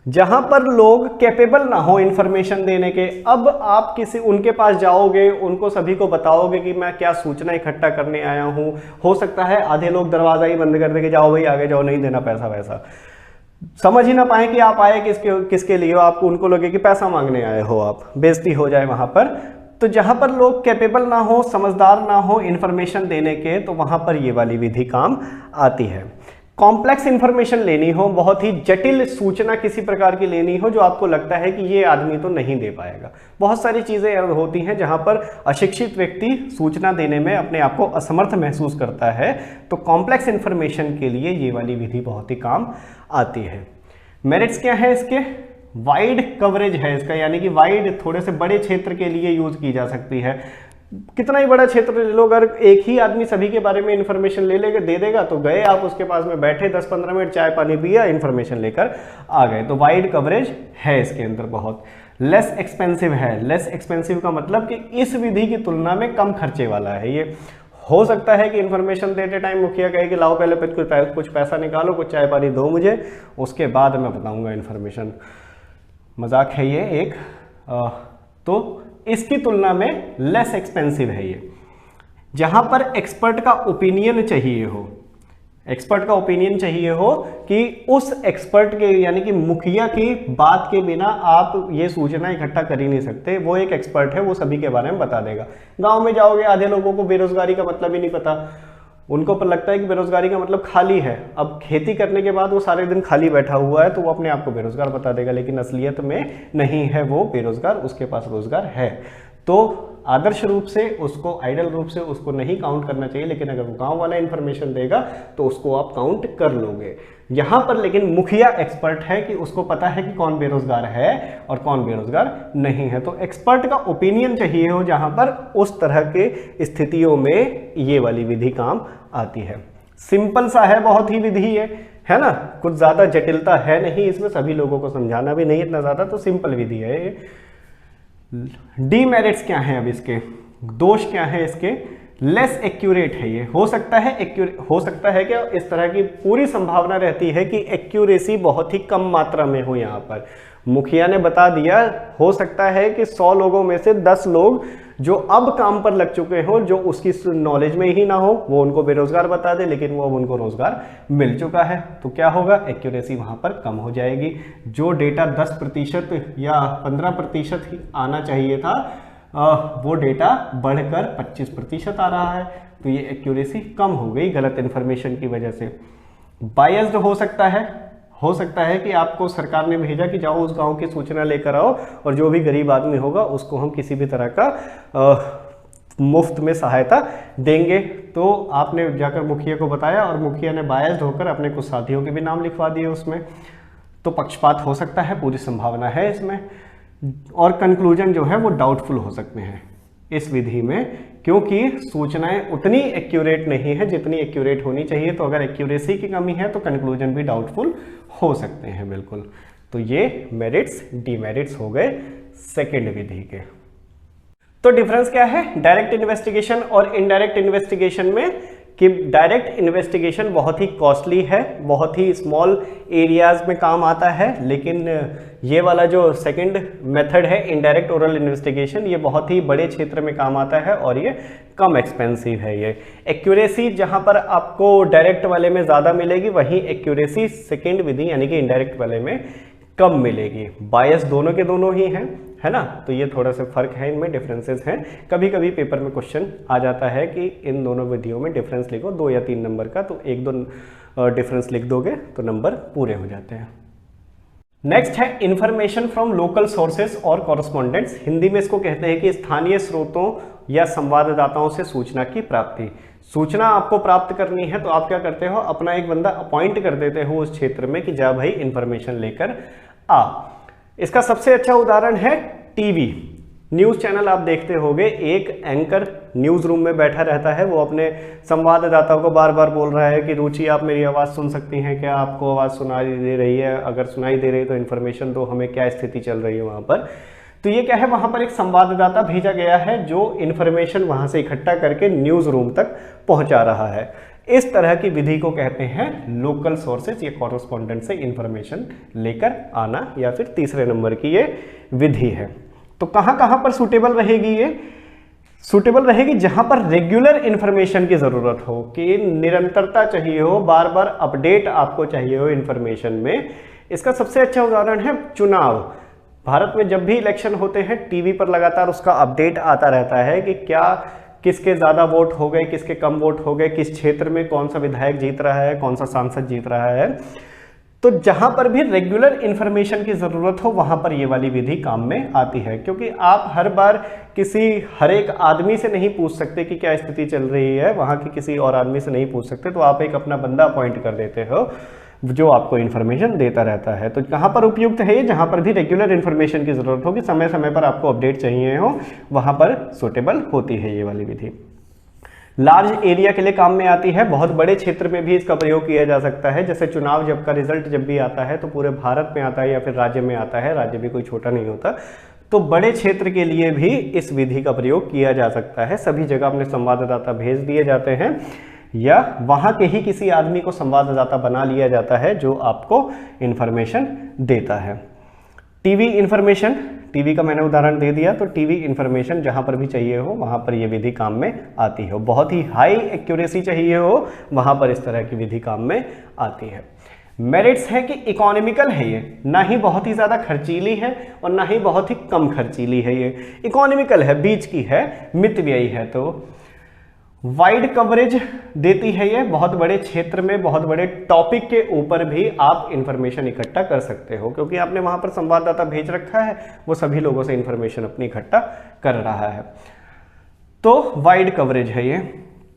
जहां पर लोग कैपेबल ना हो इंफॉर्मेशन देने के, अब आप किसी उनके पास जाओगे, उनको सभी को बताओगे कि मैं क्या सूचना इकट्ठा करने आया हूं, हो सकता है आधे लोग दरवाजा ही बंद कर दे कि जाओ भाई आगे जाओ, नहीं देना पैसा वैसा, समझ ही ना पाए कि आप आए किसके लिए हो, आपको उनको लगे कि पैसा मांगने आए हो, आप बेइज्जती हो जाए वहां पर। तो जहां पर लोग कैपेबल ना हो, समझदार ना हो इंफॉर्मेशन देने के, तो वहां पर ये वाली विधि काम आती है। कॉम्प्लेक्स इंफॉर्मेशन लेनी हो, बहुत ही जटिल सूचना किसी प्रकार की लेनी हो जो आपको लगता है कि ये आदमी तो नहीं दे पाएगा, बहुत सारी चीजें होती हैं जहां पर अशिक्षित व्यक्ति सूचना देने में अपने आप को असमर्थ महसूस करता है, तो कॉम्प्लेक्स इंफॉर्मेशन के लिए ये वाली विधि बहुत ही काम आती है। मेरिट्स क्या है इसके? वाइड कवरेज है इसका, यानी कि वाइड, थोड़े से बड़े क्षेत्र के लिए यूज की जा सकती है। कितना ही बड़ा क्षेत्र ले लो, अगर एक ही आदमी सभी के बारे में इंफॉर्मेशन ले लेगा, दे देगा, तो गए आप उसके पास में बैठे 10-15 मिनट चाय पानी पिया, इंफॉर्मेशन लेकर आ गए। तो वाइड कवरेज है इसके अंदर। बहुत लेस एक्सपेंसिव है। लेस एक्सपेंसिव का मतलब कि इस विधि की तुलना में कम खर्चे वाला है ये। हो सकता है कि इंफॉर्मेशन देते टाइम मुखिया कहे कि लाओ पहले कुछ पैसा निकालो, कुछ चाय पानी दो मुझे, उसके बाद मैं बताऊंगा इंफॉर्मेशन। मजाक है ये एक। तो इसकी तुलना में लेस एक्सपेंसिव है ये। जहां पर एक्सपर्ट का ओपिनियन चाहिए हो, एक्सपर्ट का ओपिनियन चाहिए हो कि उस एक्सपर्ट के, यानी कि मुखिया की बात के बिना आप ये सूचना इकट्ठा कर ही नहीं सकते, वो एक एक्सपर्ट है, वो सभी के बारे में बता देगा। गांव में जाओगे, आधे लोगों को बेरोजगारी का मतलब ही नहीं पता, उनको पर लगता है कि बेरोजगारी का मतलब खाली है। अब खेती करने के बाद वो सारे दिन खाली बैठा हुआ है तो वो अपने आप को बेरोजगार बता देगा, लेकिन असलियत में नहीं है वो बेरोजगार, उसके पास रोजगार है। तो आदर्श रूप से उसको, आइडियल रूप से उसको नहीं काउंट करना चाहिए, लेकिन अगर वो गांव वाला इंफॉर्मेशन देगा तो उसको आप काउंट कर लोगे। यहाँ पर लेकिन मुखिया एक्सपर्ट है कि उसको पता है कि कौन बेरोजगार है और कौन बेरोजगार नहीं है। तो एक्सपर्ट का ओपिनियन चाहिए हो जहाँ पर उस तरह के स्थितियों में ये वाली विधि काम आती है। सिंपल सा है, बहुत ही विधि है ना, कुछ ज़्यादा जटिलता है नहीं इसमें, सभी लोगों को समझाना भी नहीं इतना ज़्यादा, तो सिंपल विधि है ये। डीमेरिट्स क्या हैं, अब इसके दोष क्या है इसके? लेस एक्यूरेट है ये, हो सकता है कि इस तरह की पूरी संभावना रहती है कि एक्यूरेसी बहुत ही कम मात्रा में हो। यहाँ पर मुखिया ने बता दिया, हो सकता है कि 100 लोगों में से 10 लोग जो अब काम पर लग चुके हो, जो उसकी नॉलेज में ही ना हो, वो उनको बेरोजगार बता दे, लेकिन वो अब उनको रोजगार मिल चुका है। तो क्या होगा, एक्यूरेसी वहां पर कम हो जाएगी। जो डेटा 10% या 15% ही आना चाहिए था, वो डेटा बढ़कर 25% आ रहा है। तो ये एक्यूरेसी कम हो गई गलत इन्फॉर्मेशन की वजह से। बायस्ड हो सकता है कि आपको सरकार ने भेजा कि जाओ उस गांव की सूचना लेकर आओ और जो भी गरीब आदमी होगा उसको हम किसी भी तरह का मुफ्त में सहायता देंगे। तो आपने जाकर मुखिया को बताया और मुखिया ने बायस्ड होकर अपने कुछ साथियों के भी नाम लिखवा दिए उसमें। तो पक्षपात हो सकता है, पूरी संभावना है इसमें। और कंक्लूजन जो है वो डाउटफुल हो सकते हैं इस विधि में, क्योंकि सूचनाएं उतनी एक्यूरेट नहीं है जितनी एक्यूरेट होनी चाहिए। तो अगर एक्यूरेसी की कमी है तो कंक्लूजन भी डाउटफुल हो सकते हैं बिल्कुल। तो ये मेरिट्स डीमेरिट्स हो गए सेकेंड विधि के। तो डिफरेंस क्या है डायरेक्ट इन्वेस्टिगेशन और इनडायरेक्ट इन्वेस्टिगेशन में? कि डायरेक्ट इन्वेस्टिगेशन बहुत ही कॉस्टली है, बहुत ही स्मॉल एरियाज में काम आता है, लेकिन ये वाला जो सेकंड मेथड है इनडायरेक्ट ओरल इन्वेस्टिगेशन, ये बहुत ही बड़े क्षेत्र में काम आता है और ये कम एक्सपेंसिव है। ये एक्यूरेसी जहां पर आपको डायरेक्ट वाले में ज़्यादा मिलेगी, वहीं एक्यूरेसी सेकेंड विधि यानी कि इनडायरेक्ट वाले में कम मिलेगी। बायस दोनों के दोनों ही हैं, है ना। तो ये थोड़ा सा फर्क है, इनमें डिफरेंसेस हैं। कभी कभी पेपर में क्वेश्चन आ जाता है कि इन दोनों विधियों में डिफरेंस लिखो 2 या 3 नंबर का, तो 1-2 डिफरेंस लिख दोगे तो नंबर पूरे हो जाते हैं। नेक्स्ट है इंफॉर्मेशन फ्रॉम लोकल सोर्सेस और कॉरेस्पॉन्डेंट्स। हिंदी में इसको कहते हैं कि स्थानीय स्रोतों या संवाददाताओं से सूचना की प्राप्ति। सूचना आपको प्राप्त करनी है तो आप क्या करते हो, अपना एक बंदा अपॉइंट कर देते हो उस क्षेत्र में कि जा भाई इंफॉर्मेशन लेकर आ। इसका सबसे अच्छा उदाहरण है टीवी न्यूज़ चैनल। आप देखते होंगे एक एंकर न्यूज़ रूम में बैठा रहता है, वो अपने संवाददाताओं को बार बार बोल रहा है कि रुचि आप मेरी आवाज़ सुन सकती हैं क्या, आपको आवाज़ सुनाई दे रही है, अगर सुनाई दे रही है तो इन्फॉर्मेशन दो, हमें क्या स्थिति चल रही है वहाँ पर। तो ये क्या है, वहाँ पर एक संवाददाता भेजा गया है जो इन्फॉर्मेशन वहाँ से इकट्ठा करके न्यूज़ रूम तक पहुँचा रहा है। इस तरह की विधि को कहते हैं लोकल सोर्सेज या कॉरेस्पॉन्डेंट से इंफॉर्मेशन लेकर आना, या फिर तीसरे नंबर की ये विधि है। तो कहाँ कहाँ पर सूटेबल रहेगी ये? सूटेबल रहेगी जहां पर रेगुलर इंफॉर्मेशन की जरूरत हो, कि निरंतरता चाहिए हो, बार बार अपडेट आपको चाहिए हो इंफॉर्मेशन में। इसका सबसे अच्छा उदाहरण है चुनाव। भारत में जब भी इलेक्शन होते हैं टीवी पर लगातार उसका अपडेट आता रहता है कि क्या किसके ज़्यादा वोट हो गए, किसके कम वोट हो गए, किस क्षेत्र में कौन सा विधायक जीत रहा है, कौन सा सांसद जीत रहा है। तो जहां पर भी रेगुलर इंफॉर्मेशन की ज़रूरत हो वहां पर ये वाली विधि काम में आती है, क्योंकि आप हर बार हर एक आदमी से नहीं पूछ सकते कि क्या स्थिति चल रही है, वहां के किसी और आदमी से नहीं पूछ सकते। तो आप एक अपना बंदा अपॉइंट कर देते हो जो आपको इन्फॉर्मेशन देता रहता है। तो कहाँ पर उपयुक्त है ये? जहाँ पर भी रेगुलर इन्फॉर्मेशन की ज़रूरत होगी, समय समय पर आपको अपडेट चाहिए हो, वहाँ पर सूटेबल होती है ये वाली विधि। लार्ज एरिया के लिए काम में आती है, बहुत बड़े क्षेत्र में भी इसका प्रयोग किया जा सकता है। जैसे चुनाव जब का रिजल्ट जब भी आता है तो पूरे भारत में आता है या फिर राज्य में आता है, राज्य भी कोई छोटा नहीं होता, तो बड़े क्षेत्र के लिए भी इस विधि का प्रयोग किया जा सकता है। सभी जगह अपने संवाददाता भेज दिए जाते हैं या वहाँ के ही किसी आदमी को संवाददाता बना लिया जाता है जो आपको इन्फॉर्मेशन देता है। टीवी इन्फॉर्मेशन, टीवी का मैंने उदाहरण दे दिया, तो टीवी इन्फॉर्मेशन जहाँ पर भी चाहिए हो वहाँ पर ये विधि काम में आती हो। बहुत ही हाई एक्यूरेसी चाहिए हो वहाँ पर इस तरह की विधि काम में आती है। मेरिट्स है कि इकोनॉमिकल है ये, ना ही बहुत ही ज़्यादा खर्चीली है और ना ही बहुत ही कम खर्चीली है। ये इकोनॉमिकल है, बीच की है, मितव्ययी है। तो वाइड कवरेज देती है ये, बहुत बड़े क्षेत्र में बहुत बड़े टॉपिक के ऊपर भी आप इंफॉर्मेशन इकट्ठा कर सकते हो, क्योंकि आपने वहां पर संवाददाता भेज रखा है, वो सभी लोगों से इंफॉर्मेशन अपनी इकट्ठा कर रहा है। तो वाइड कवरेज है ये।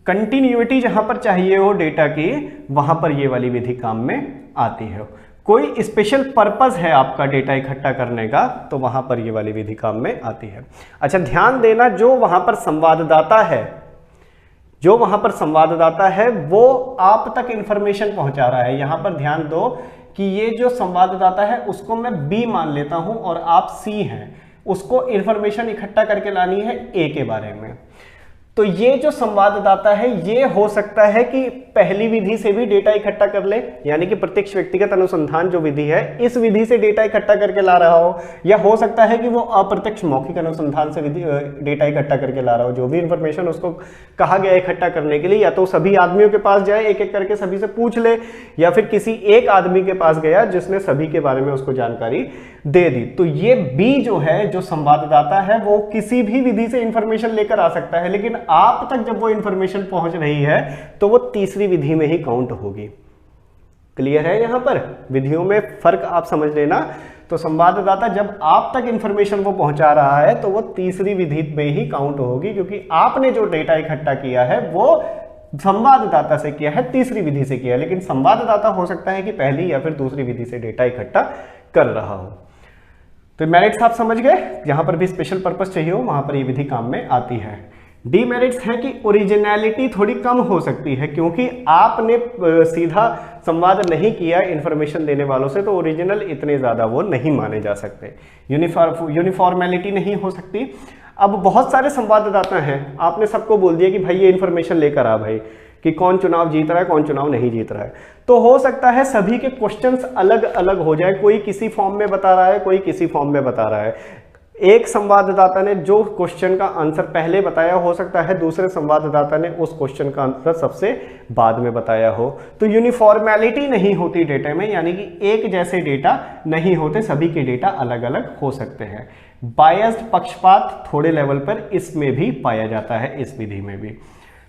कंटिन्यूटी जहां पर चाहिए हो डेटा की, वहां पर ये वाली विधि काम में आती है। कोई स्पेशल पर्पस है आपका डेटा इकट्ठा करने का, तो वहां पर ये वाली विधि काम में आती है। अच्छा, ध्यान देना, जो वहां पर संवाददाता है वो आप तक इंफॉर्मेशन पहुंचा रहा है। यहां पर ध्यान दो कि ये जो संवाददाता है उसको मैं बी मान लेता हूं और आप सी हैं, उसको इंफॉर्मेशन इकट्ठा करके लानी है ए के बारे में। तो ये जो संवाददाता है ये हो सकता है कि पहली विधि से भी डेटा इकट्ठा कर ले, यानी कि प्रत्यक्ष व्यक्तिगत अनुसंधान जो विधि है इस विधि से डेटा इकट्ठा करके ला रहा हो, या हो सकता है कि वो अप्रत्यक्ष मौखिक अनुसंधान से डेटा इकट्ठा करके ला रहा हो। जो भी इंफॉर्मेशन उसको कहा गया इकट्ठा करने के लिए, या तो सभी आदमियों के पास जाए, एक एक करके सभी से पूछ ले, या फिर किसी एक आदमी के पास गया जिसने सभी के बारे में उसको जानकारी दे दी। तो ये बी जो है, जो संवाददाता है, वो किसी भी विधि से इंफॉर्मेशन लेकर आ सकता है, लेकिन आप तक जब वो इंफॉर्मेशन पहुंच रही है तो वो तीसरी विधि में ही काउंट होगी। क्लियर है? यहां पर विधियों में फर्क आप समझ लेना। तो संवाददाता जब आप तक इंफॉर्मेशन वो पहुंचा रहा है तो वो तीसरी विधि में ही काउंट होगी, क्योंकि आपने जो डेटा इकट्ठा किया है वो संवाददाता से किया है, तीसरी विधि से किया है। लेकिन संवाददाता हो सकता है कि पहली या फिर दूसरी विधि से डेटा इकट्ठा कर रहा हो। तो मेरिट्स आप समझ गए, यहां पर भी स्पेशल पर्पस चाहिए हो वहां पर ये विधि काम में आती है। डीमेरिट्स है कि ओरिजिनलिटी थोड़ी कम हो सकती है, क्योंकि आपने सीधा संवाद नहीं किया इंफॉर्मेशन देने वालों से, तो ओरिजिनल इतने ज्यादा वो नहीं माने जा सकते। यूनिफॉर्मेलिटी नहीं हो सकती। अब बहुत सारे संवाददाता हैं, आपने सबको बोल दिया कि भाई ये इंफॉर्मेशन लेकर आ भाई, कि कौन चुनाव जीत रहा है कौन चुनाव नहीं जीत रहा है। तो हो सकता है सभी के क्वेश्चंस अलग अलग हो जाए, कोई किसी फॉर्म में बता रहा है, कोई किसी फॉर्म में बता रहा है। एक संवाददाता ने जो क्वेश्चन का आंसर पहले बताया, हो सकता है दूसरे संवाददाता ने उस क्वेश्चन का आंसर सबसे बाद में बताया हो। तो यूनिफॉर्मेलिटी नहीं होती डेटा में, यानी कि एक जैसे डेटा नहीं होते, सभी के डेटा अलग अलग हो सकते हैं। बायस्ड, पक्षपात थोड़े लेवल पर इसमें भी पाया जाता है, इस विधि में भी।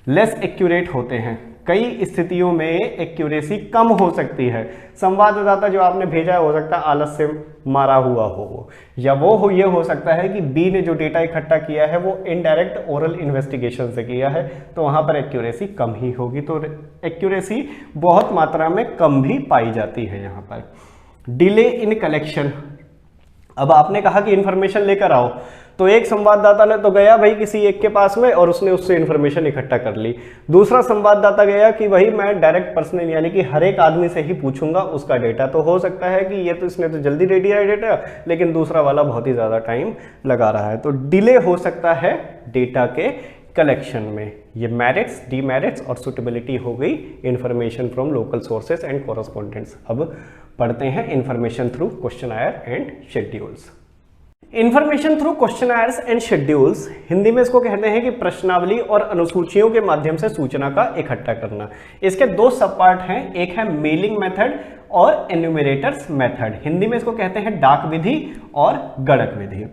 लेस एक्यूरेट होते हैं, कई स्थितियों में एक्यूरेसी कम हो सकती है। संवाददाता जो आपने भेजा है हो सकता है आलस से मारा हुआ हो वो, या वो हो ये हो सकता है कि बी ने जो डेटा इकट्ठा किया है वो इनडायरेक्ट ओरल इन्वेस्टिगेशन से किया है, तो वहां पर एक्यूरेसी कम ही होगी। तो एक्यूरेसी बहुत मात्रा में कम भी पाई जाती है यहाँ पर। डिले इन कलेक्शन, अब आपने कहा कि इंफॉर्मेशन लेकर आओ, तो एक संवाददाता ने तो गया भाई किसी एक के पास में और उसने उससे इंफॉर्मेशन इकट्ठा कर ली। दूसरा संवाददाता गया कि भाई मैं डायरेक्ट पर्सनल, यानी कि हर एक आदमी से ही पूछूंगा उसका डेटा। तो हो सकता है कि ये तो इसने तो जल्दी दे दिया है डेटा, लेकिन दूसरा वाला बहुत ही ज़्यादा टाइम लगा रहा है। तो डिले हो सकता है डेटा के कलेक्शन में। ये मेरिट्स, डीमेरिट्स और सुटेबिलिटी हो गई information from local sources and correspondents. अब पढ़ते हैं information through questionnaire and schedules. Information through questionnaires and schedules, Hindi में इसको कहते हैं कि प्रश्नावली और अनुसूचियों के माध्यम से सूचना का इकट्ठा करना। इसके दो सब पार्ट हैं, एक है मेलिंग मेथड और एन्यूमरेटर्स मेथड। हिंदी में इसको कहते हैं डाक विधि और गणक विधि।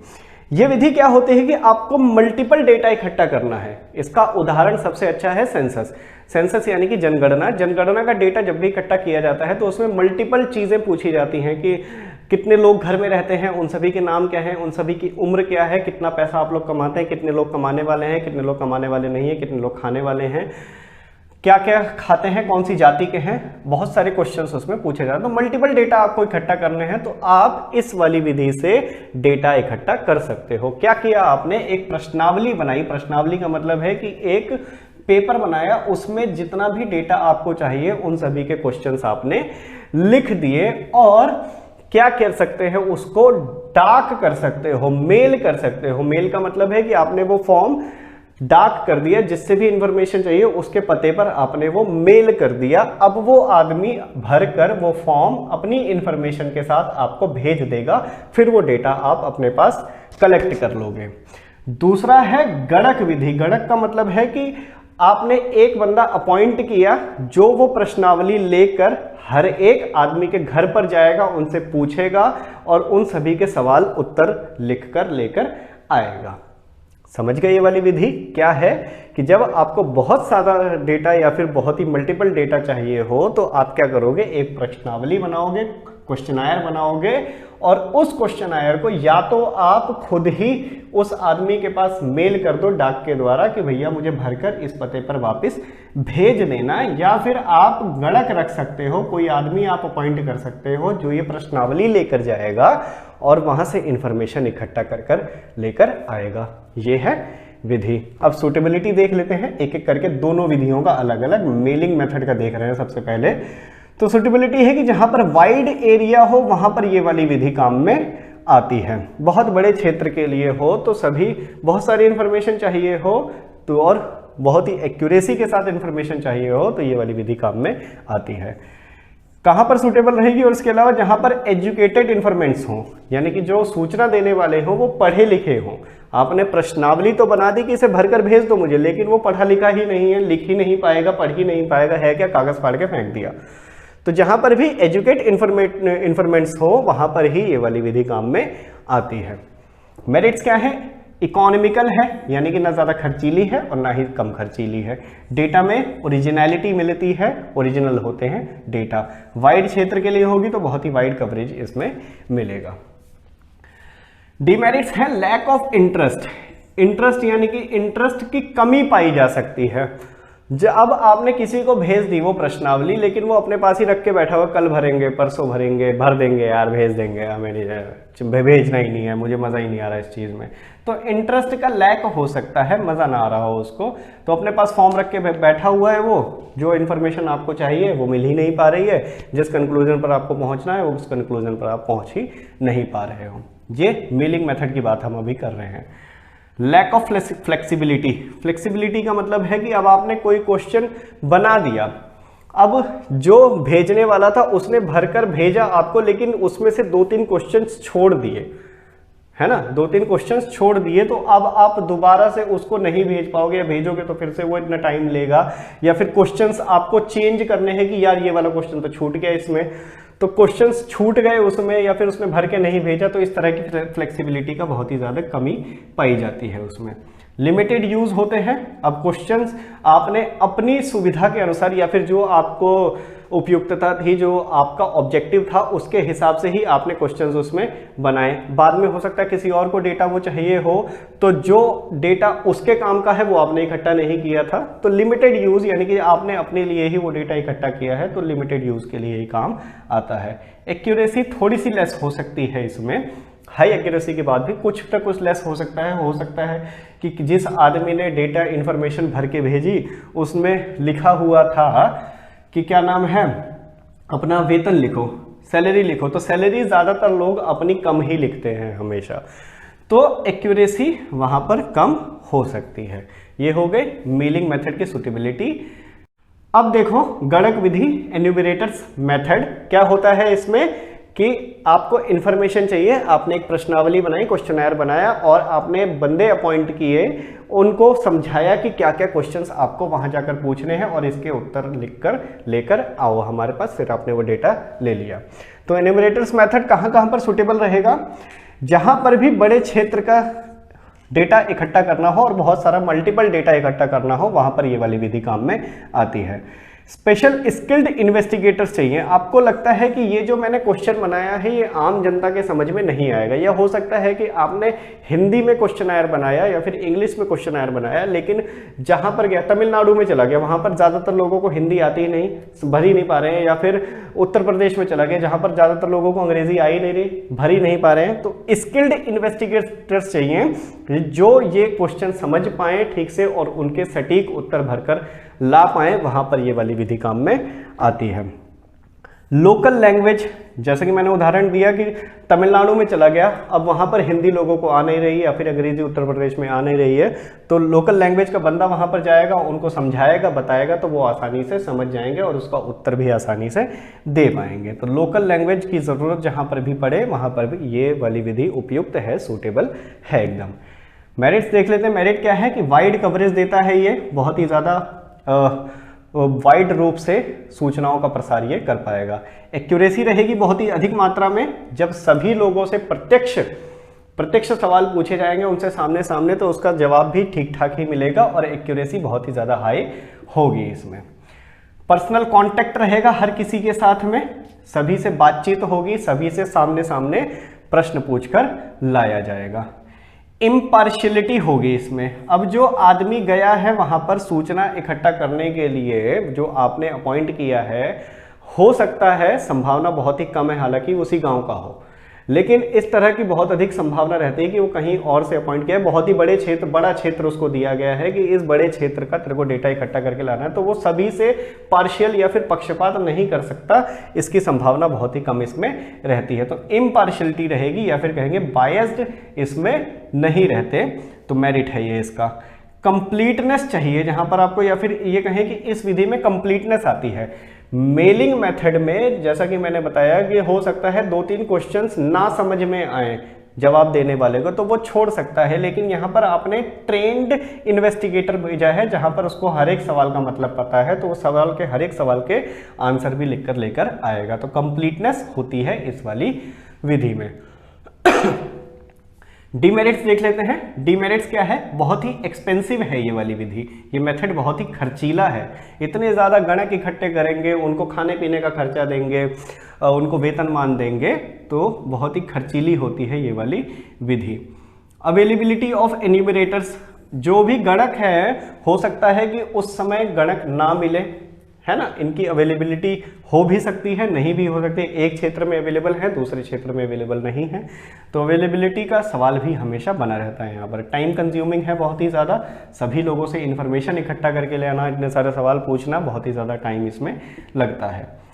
ये विधि क्या होती है कि आपको मल्टीपल डेटा इकट्ठा करना है। इसका उदाहरण सबसे अच्छा है सेंसस। सेंसस यानी कि जनगणना। जनगणना का डेटा जब भी इकट्ठा किया जाता है तो उसमें मल्टीपल चीजें पूछी जाती हैं कि कितने लोग घर में रहते हैं, उन सभी के नाम क्या हैं, उन सभी की उम्र क्या है, कितना पैसा आप लोग कमाते हैं, कितने लोग कमाने वाले हैं, कितने लोग कमाने वाले नहीं है, कितने लोग खाने वाले हैं, क्या क्या खाते हैं, कौन सी जाति के हैं। बहुत सारे क्वेश्चंस उसमें पूछे जाते हैं। तो मल्टीपल डेटा आपको इकट्ठा करने हैं, तो आप इस वाली विधि से डेटा इकट्ठा कर सकते हो। क्या किया आपने, एक प्रश्नावली बनाई। प्रश्नावली का मतलब है कि एक पेपर बनाया, उसमें जितना भी डेटा आपको चाहिए उन सभी के क्वेश्चंस आपने लिख दिए, और क्या कर सकते हैं, उसको डाक कर सकते हो, मेल कर सकते हो। मेल का मतलब है कि आपने वो फॉर्म डाक कर दिया, जिससे भी इंफॉर्मेशन चाहिए उसके पते पर आपने वो मेल कर दिया। अब वो आदमी भरकर वो फॉर्म अपनी इंफॉर्मेशन के साथ आपको भेज देगा, फिर वो डेटा आप अपने पास कलेक्ट कर लोगे। दूसरा है गणक विधि। गणक का मतलब है कि आपने एक बंदा अपॉइंट किया जो वो प्रश्नावली लेकर हर एक आदमी के घर पर जाएगा, उनसे पूछेगा और उन सभी के सवाल उत्तर लिखकर लेकर आएगा। समझ गए ये वाली विधि क्या है कि जब आपको बहुत सारा डेटा या फिर बहुत ही मल्टीपल डेटा चाहिए हो तो आप क्या करोगे, एक प्रश्नावली बनाओगे, क्वेश्चनायर बनाओगे और उस क्वेश्चनायर को या तो आप खुद ही उस आदमी के पास मेल कर दो डाक के द्वारा कि भैया मुझे भरकर इस पते पर वापस भेज देना, या फिर आप गणक रख सकते हो, कोई आदमी आप अपॉइंट कर सकते हो जो ये प्रश्नावली लेकर जाएगा और वहां से इंफॉर्मेशन इकट्ठा कर लेकर आएगा। ये है विधि। अब सूटेबिलिटी देख लेते हैं एक एक करके, दोनों विधियों का अलग अलग। मेलिंग मेथड का देख रहे हैं सबसे पहले। तो सूटेबिलिटी है कि जहां पर वाइड एरिया हो वहां पर ये वाली विधि काम में आती है। बहुत बड़े क्षेत्र के लिए हो तो सभी बहुत सारी इंफॉर्मेशन चाहिए हो तो, और बहुत ही एक्यूरेसी के साथ इंफॉर्मेशन चाहिए हो तो ये वाली विधि काम में आती है। कहां पर सूटेबल रहेगी, और इसके अलावा जहां पर एजुकेटेड इन्फॉर्मेंट्स हों, यानी कि जो सूचना देने वाले हों वो पढ़े लिखे हों। आपने प्रश्नावली तो बना दी कि इसे भरकर भेज दो मुझे, लेकिन वो पढ़ा लिखा ही नहीं है, लिख ही नहीं पाएगा, पढ़ ही नहीं पाएगा, है क्या, कागज फाड़ के फेंक दिया। तो जहां पर भी एजुकेट इन्फॉर्मेंट्स हो वहां पर ही ये वाली विधि काम में आती है। मेरिट्स क्या है, इकोनॉमिकल है, यानी कि ना ज्यादा खर्चीली है और ना ही कम खर्चीली है। डेटा में ओरिजिनलिटी मिलती है, ओरिजिनल होते हैं डेटा। वाइड क्षेत्र के लिए होगी तो बहुत ही वाइड कवरेज इसमें मिलेगा। डिमेरिट्स है लैक ऑफ इंटरेस्ट। इंटरेस्ट यानी कि इंटरेस्ट की कमी पाई जा सकती है। अब आपने किसी को भेज दी वो प्रश्नावली, लेकिन वो अपने पास ही रख के बैठा हुआ, कल भरेंगे, परसों भरेंगे, भर देंगे यार, भेज देंगे, हमें भेजना ही नहीं है, मुझे मज़ा ही नहीं आ रहा इस चीज़ में। तो इंटरेस्ट का लैक हो सकता है, मज़ा ना आ रहा हो उसको, तो अपने पास फॉर्म रख के बैठा हुआ है, वो जो इन्फॉर्मेशन आपको चाहिए वो मिल ही नहीं पा रही है, जिस कंक्लूजन पर आपको पहुँचना है उस कंक्लूजन पर आप पहुँच ही नहीं पा रहे हो। ये मेलिंग मेथड की बात हम अभी कर रहे हैं। Lack of flexibility. फ्लेक्सिबिलिटी का मतलब है कि अब आपने कोई क्वेश्चन बना दिया, अब जो भेजने वाला था उसने भरकर भेजा आपको, लेकिन उसमें से 2-3 क्वेश्चंस छोड़ दिए, है ना, 2-3 क्वेश्चंस छोड़ दिए, तो अब आप दोबारा से उसको नहीं भेज पाओगे, या भेजोगे तो फिर से वो इतना टाइम लेगा, या फिर क्वेश्चंस आपको चेंज करने हैं कि यार ये वाला क्वेश्चन तो छूट गया इसमें, तो क्वेश्चंस छूट गए उसमें, या फिर उसने भर के नहीं भेजा, तो इस तरह की फ्लेक्सिबिलिटी का बहुत ही ज़्यादा कमी पाई जाती है उसमें। लिमिटेड यूज होते हैं। अब क्वेश्चंस आपने अपनी सुविधा के अनुसार या फिर जो आपको उपयुक्तता थी, जो आपका ऑब्जेक्टिव था, उसके हिसाब से ही आपने क्वेश्चंस उसमें बनाए। बाद में हो सकता है किसी और को डेटा वो चाहिए हो, तो जो डेटा उसके काम का है वो आपने इकट्ठा नहीं किया था, तो लिमिटेड यूज यानी कि आपने अपने लिए ही वो डेटा इकट्ठा किया है, तो लिमिटेड यूज के लिए ही काम आता है। एक्यूरेसी थोड़ी सी लेस हो सकती है इसमें, हाई एक्यूरेसी के बाद भी कुछ तक कुछ लेस हो सकता है कि जिस आदमी ने डेटा इंफॉर्मेशन भर के भेजी उसमें लिखा हुआ था कि क्या नाम है, अपना वेतन लिखो, सैलरी लिखो, तो सैलरी ज़्यादातर लोग अपनी कम ही लिखते हैं हमेशा, तो एक्यूरेसी वहाँ पर कम हो सकती है। ये हो गई मेलिंग मेथड की सूटेबिलिटी। अब देखो गणक विधि, एन्यूमरेटर्स मेथड, क्या होता है इसमें कि आपको इंफॉर्मेशन चाहिए, आपने एक प्रश्नावली बनाई, क्वेश्चनर बनाया और आपने बंदे अपॉइंट किए, उनको समझाया कि क्या क्या क्वेश्चंस आपको वहां जाकर पूछने हैं और इसके उत्तर लिखकर लेकर आओ हमारे पास, फिर आपने वो डेटा ले लिया। तो एन्यूमरेटर्स मेथड कहां पर सुटेबल रहेगा, जहां पर भी बड़े क्षेत्र का डेटा इकट्ठा करना हो और बहुत सारा मल्टीपल डेटा इकट्ठा करना हो, वहां पर ये वाली विधि काम में आती है। स्पेशल स्किल्ड इन्वेस्टिगेटर्स चाहिए। आपको लगता है कि ये जो मैंने क्वेश्चन बनाया है ये आम जनता के समझ में नहीं आएगा, या हो सकता है कि आपने हिंदी में क्वेश्चनायर बनाया या फिर इंग्लिश में क्वेश्चनायर बनाया, लेकिन जहां पर गया, तमिलनाडु में चला गया, वहां पर ज्यादातर लोगों को हिंदी आती ही नहीं, भर ही नहीं पा रहे हैं, या फिर उत्तर प्रदेश में चला गया जहां पर ज्यादातर लोगों को अंग्रेजी आ ही नहीं रही, भर ही नहीं पा रहे हैं, तो स्किल्ड इन्वेस्टिगेटर्स चाहिए जो ये क्वेश्चन समझ पाए ठीक से और उनके सटीक उत्तर भरकर ला पाए, वहां पर ये वाली विधि काम में आती है। लोकल लैंग्वेज, जैसे कि मैंने उदाहरण दिया कि तमिलनाडु में चला गया, अब वहां पर हिंदी लोगों को आ नहीं रही या फिर अंग्रेजी उत्तर प्रदेश में आ नहीं रही है, तो लोकल लैंग्वेज का बंदा वहां पर जाएगा, उनको समझाएगा, बताएगा, तो वो आसानी से समझ जाएंगे और उसका उत्तर भी आसानी से दे पाएंगे। तो लोकल लैंग्वेज की जरूरत जहां पर भी पड़े वहां पर भी ये वाली विधि उपयुक्त है, सूटेबल है एकदम। मेरिट्स देख लेते हैं। मेरिट क्या है कि वाइड कवरेज देता है, ये बहुत ही ज़्यादा वाइड रूप से सूचनाओं का प्रसार ये कर पाएगा। एक्यूरेसी रहेगी बहुत ही अधिक मात्रा में, जब सभी लोगों से प्रत्यक्ष प्रत्यक्ष सवाल पूछे जाएंगे उनसे सामने सामने, तो उसका जवाब भी ठीक ठाक ही मिलेगा और एक्यूरेसी बहुत ही ज़्यादा हाई होगी इसमें। पर्सनल कांटेक्ट रहेगा हर किसी के साथ में, सभी से बातचीत होगी, सभी से सामने सामने प्रश्न पूछकर लाया जाएगा। इम्पार्शियलिटी होगी इसमें। अब जो आदमी गया है वहां पर सूचना इकट्ठा करने के लिए, जो आपने अपॉइंट किया है, हो सकता है, संभावना बहुत ही कम है हालांकि उसी गांव का हो, लेकिन इस तरह की बहुत अधिक संभावना रहती है कि वो कहीं और से अपॉइंट किया है, बहुत ही बड़ा क्षेत्र उसको दिया गया है कि इस बड़े क्षेत्र का तेरे को डेटा इकट्ठा करके लाना है, तो वो सभी से पार्शियल या फिर पक्षपात नहीं कर सकता, इसकी संभावना बहुत ही कम इसमें रहती है। तो इम्पार्शियलिटी रहेगी या फिर कहेंगे बायस्ड इसमें नहीं रहते, तो मेरिट है ये इसका। कंप्लीटनेस चाहिए जहां पर आपको, या फिर ये कहें कि इस विधि में कंप्लीटनेस आती है। मेलिंग मेथड में जैसा कि मैंने बताया कि हो सकता है 2-3 क्वेश्चंस ना समझ में आए जवाब देने वाले को, तो वो छोड़ सकता है, लेकिन यहाँ पर आपने ट्रेंड इन्वेस्टिगेटर भेजा है जहां पर उसको हर एक सवाल का मतलब पता है, तो वो सवाल के हर एक सवाल के आंसर भी लिखकर लेकर आएगा। तो कंप्लीटनेस होती है इस वाली विधि में। डीमेरिट्स देख लेते हैं। डीमेरिट्स क्या है? बहुत ही एक्सपेंसिव है ये वाली विधि, ये मेथड बहुत ही खर्चीला है। इतने ज़्यादा गणक इकट्ठे करेंगे, उनको खाने पीने का खर्चा देंगे, उनको वेतनमान देंगे, तो बहुत ही खर्चीली होती है ये वाली विधि। अवेलेबिलिटी ऑफ एन्यूमरेटर्स, जो भी गणक है हो सकता है कि उस समय गणक ना मिले, है ना, इनकी अवेलेबिलिटी हो भी सकती है, नहीं भी हो सकती है। एक क्षेत्र में अवेलेबल है, दूसरे क्षेत्र में अवेलेबल नहीं है, तो अवेलेबिलिटी का सवाल भी हमेशा बना रहता है। यहाँ पर टाइम कंज्यूमिंग है बहुत ही ज़्यादा, सभी लोगों से इन्फॉर्मेशन इकट्ठा करके ले आना, इतने सारे सवाल पूछना, बहुत ही ज़्यादा टाइम इसमें लगता है।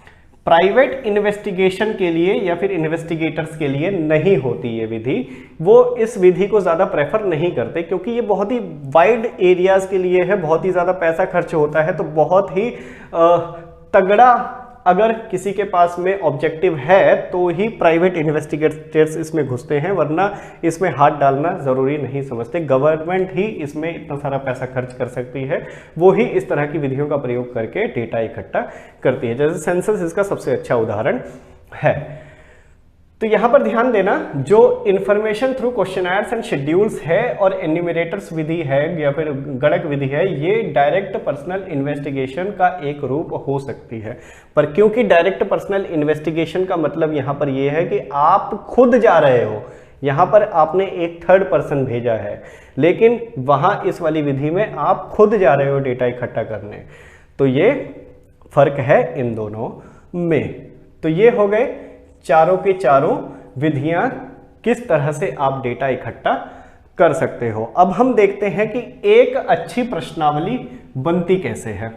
प्राइवेट इन्वेस्टिगेशन के लिए या फिर इन्वेस्टिगेटर्स के लिए नहीं होती ये विधि, वो इस विधि को ज़्यादा प्रेफर नहीं करते, क्योंकि ये बहुत ही वाइड एरियाज़ के लिए है, बहुत ही ज़्यादा पैसा खर्च होता है, तो बहुत ही तगड़ा अगर किसी के पास में ऑब्जेक्टिव है तो ही प्राइवेट इन्वेस्टिगेटर्स इसमें घुसते हैं, वरना इसमें हाथ डालना ज़रूरी नहीं समझते। गवर्नमेंट ही इसमें इतना सारा पैसा खर्च कर सकती है, वो ही इस तरह की विधियों का प्रयोग करके डेटा इकट्ठा करती है, जैसे सेंसस इसका सबसे अच्छा उदाहरण है। तो यहाँ पर ध्यान देना, जो information through questioners and schedules है और एन्यूमरेटर्स विधि है या फिर गणक विधि है, ये डायरेक्ट पर्सनल इन्वेस्टिगेशन का एक रूप हो सकती है। पर क्योंकि डायरेक्ट पर्सनल इन्वेस्टिगेशन का मतलब यहाँ पर ये है कि आप खुद जा रहे हो, यहाँ पर आपने एक थर्ड पर्सन भेजा है, लेकिन वहाँ इस वाली विधि में आप खुद जा रहे हो डेटा इकट्ठा करने, तो ये फर्क है इन दोनों में। तो ये हो गए चारों के चारों विधियां किस तरह से आप डेटा इकट्ठा कर सकते हो। अब हम देखते हैं कि एक अच्छी प्रश्नावली बनती कैसे है।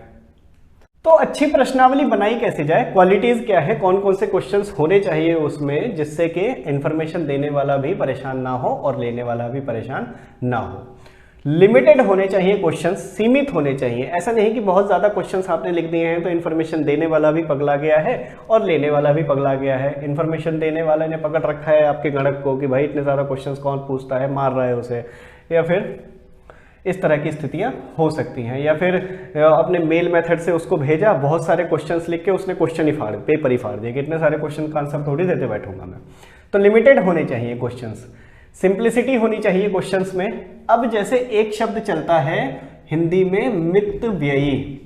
तो अच्छी प्रश्नावली बनाई कैसे जाए, क्वालिटीज क्या है, कौन कौन से क्वेश्चंस होने चाहिए उसमें, जिससे कि इंफॉर्मेशन देने वाला भी परेशान ना हो और लेने वाला भी परेशान ना हो। लिमिटेड होने चाहिए क्वेश्चंस, सीमित होने चाहिए। ऐसा नहीं कि बहुत ज़्यादा क्वेश्चंस आपने लिख दिए हैं तो इन्फॉर्मेशन देने वाला भी पगला गया है और लेने वाला भी पगला गया है। इन्फॉर्मेशन देने वाले ने पकड़ रखा है आपके गणक को कि भाई इतने ज़्यादा क्वेश्चंस कौन पूछता है, मार रहा है उसे, या फिर इस तरह की स्थितियां हो सकती हैं। या फिर अपने मेल मेथड से उसको भेजा, बहुत सारे क्वेश्चंस लिख के उसने क्वेश्चन ही पेपर ही फाड़ दिया कि इतने सारे क्वेश्चन का आंसर थोड़ी देते बैठूंगा मैं। तो लिमिटेड होने चाहिए क्वेश्चंस, सिंप्लिसिटी होनी चाहिए क्वेश्चंस में। अब जैसे एक शब्द चलता है हिंदी में मितव्ययी,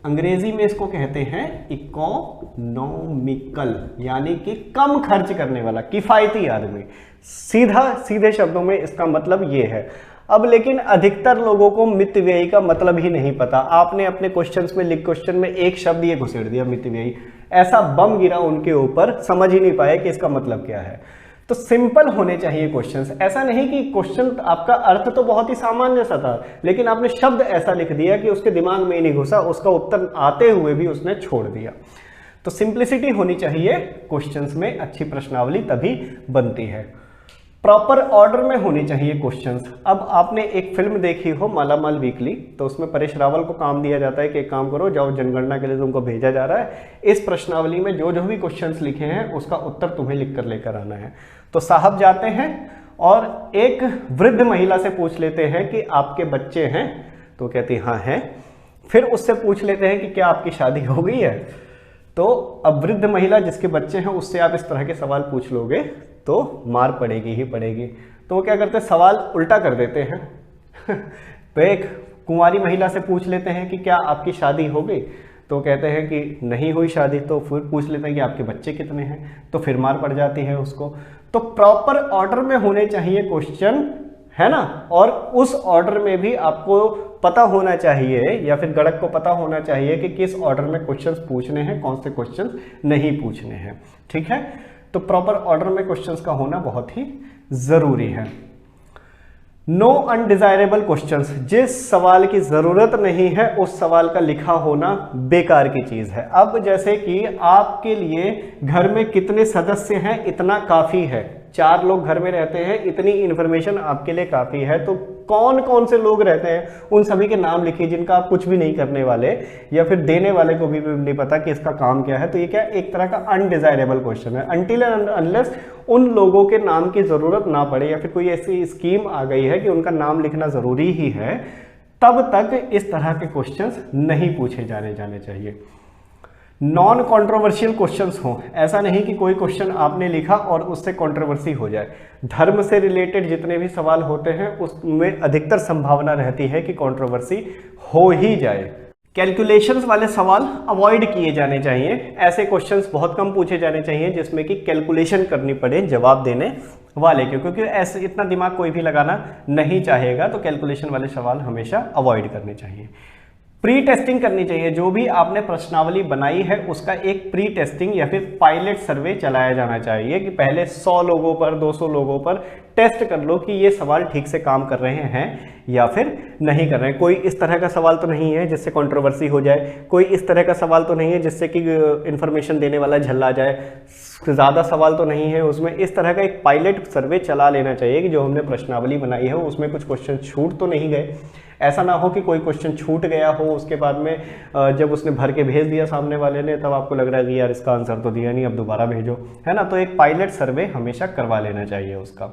अंग्रेजी में इसको कहते हैं इकोनॉमिकल, यानी कि कम खर्च करने वाला, किफायती आदमी। सीधे शब्दों में इसका मतलब ये है। अब लेकिन अधिकतर लोगों को मितव्ययी का मतलब ही नहीं पता। आपने अपने क्वेश्चंस में क्वेश्चन में एक शब्द ये घुसेड़ दिया मितव्ययी, ऐसा बम गिरा उनके ऊपर, समझ ही नहीं पाए कि इसका मतलब क्या है। तो सिंपल होने चाहिए क्वेश्चंस। ऐसा नहीं कि क्वेश्चन आपका अर्थ तो बहुत ही सामान्य सा था, लेकिन आपने शब्द ऐसा लिख दिया कि उसके दिमाग में ही नहीं घुसा, उसका उत्तर आते हुए भी उसने छोड़ दिया। तो सिंप्लिसिटी होनी चाहिए क्वेश्चंस में, अच्छी प्रश्नावली तभी बनती है। प्रॉपर ऑर्डर में होनी चाहिए क्वेश्चंस। अब आपने एक फिल्म देखी हो मालामाल वीकली, तो उसमें परेश रावल को काम दिया जाता है कि एक काम करो, जाओ जनगणना के लिए तुमको भेजा जा रहा है, इस प्रश्नावली में जो जो भी क्वेश्चंस लिखे हैं उसका उत्तर तुम्हें लिख कर लेकर आना है। तो साहब जाते हैं और एक वृद्ध महिला से पूछ लेते हैं कि आपके बच्चे हैं, तो कहती हाँ हैं। फिर उससे पूछ लेते हैं कि क्या आपकी शादी हो गई है। तो अब वृद्ध महिला जिसके बच्चे हैं उससे आप इस तरह के सवाल पूछ लोगे तो मार पड़ेगी ही पड़ेगी। तो वो क्या करते हैं, सवाल उल्टा कर देते हैं। तो एक कुंवारी महिला से पूछ लेते हैं कि क्या आपकी शादी हो गई, तो कहते हैं कि नहीं हुई शादी। तो फिर पूछ लेते हैं कि आपके बच्चे कितने हैं, तो फिर मार पड़ जाती है उसको। तो प्रॉपर ऑर्डर में होने चाहिए क्वेश्चन, है ना, और उस ऑर्डर में भी आपको पता होना चाहिए या फिर गणक को पता होना चाहिए कि किस ऑर्डर में क्वेश्चंस पूछने हैं, कौन से क्वेश्चंस नहीं पूछने हैं। ठीक है, तो प्रॉपर ऑर्डर में क्वेश्चंस का होना बहुत ही जरूरी है। नो अनडिजायरेबल क्वेश्चंस, जिस सवाल की जरूरत नहीं है उस सवाल का लिखा होना बेकार की चीज है। अब जैसे कि आपके लिए घर में कितने सदस्य हैं इतना काफी है, 4 लोग घर में रहते हैं, इतनी इंफॉर्मेशन आपके लिए काफी है। तो कौन कौन से लोग रहते हैं उन सभी के नाम लिखिए जिनका आप कुछ भी नहीं करने वाले, या फिर देने वाले को भी नहीं पता कि इसका काम क्या है। तो ये क्या एक तरह का अनडिजायरेबल क्वेश्चन है। अनटिल एंड अनलेस उन लोगों के नाम की जरूरत ना पड़े या फिर कोई ऐसी स्कीम आ गई है कि उनका नाम लिखना जरूरी ही है, तब तक इस तरह के क्वेश्चंस नहीं पूछे जाने चाहिए। नॉन कॉन्ट्रोवर्शियल क्वेश्चंस हो, ऐसा नहीं कि कोई क्वेश्चन आपने लिखा और उससे कंट्रोवर्सी हो जाए। धर्म से रिलेटेड जितने भी सवाल होते हैं उसमें अधिकतर संभावना रहती है कि कंट्रोवर्सी हो ही जाए। कैलकुलेशंस वाले सवाल अवॉइड किए जाने चाहिए। ऐसे क्वेश्चंस बहुत कम पूछे जाने चाहिए जिसमें कि कैलकुलेशन करनी पड़े जवाब देने वाले के, क्योंकि ऐसे इतना दिमाग कोई भी लगाना नहीं चाहेगा। तो कैलकुलेशन वाले सवाल हमेशा अवॉइड करने चाहिए। प्री टेस्टिंग करनी चाहिए, जो भी आपने प्रश्नावली बनाई है उसका एक प्री टेस्टिंग या फिर पायलट सर्वे चलाया जाना चाहिए कि पहले 100 लोगों पर 200 लोगों पर टेस्ट कर लो कि ये सवाल ठीक से काम कर रहे हैं या फिर नहीं कर रहे हैं। कोई इस तरह का सवाल तो नहीं है जिससे कंट्रोवर्सी हो जाए, कोई इस तरह का सवाल तो नहीं है जिससे कि इंफॉर्मेशन देने वाला झल्ला जाए, ज़्यादा सवाल तो नहीं है उसमें। इस तरह का एक पायलट सर्वे चला लेना चाहिए कि जो हमने प्रश्नावली बनाई है उसमें कुछ क्वेश्चन छूट तो नहीं गए। ऐसा ना हो कि कोई क्वेश्चन छूट गया हो, उसके बाद में जब उसने भर के भेज दिया सामने वाले ने तब आपको लग रहा है कि यार इसका आंसर तो दिया नहीं, अब दोबारा भेजो, है ना। तो एक पायलट सर्वे हमेशा करवा लेना चाहिए उसका।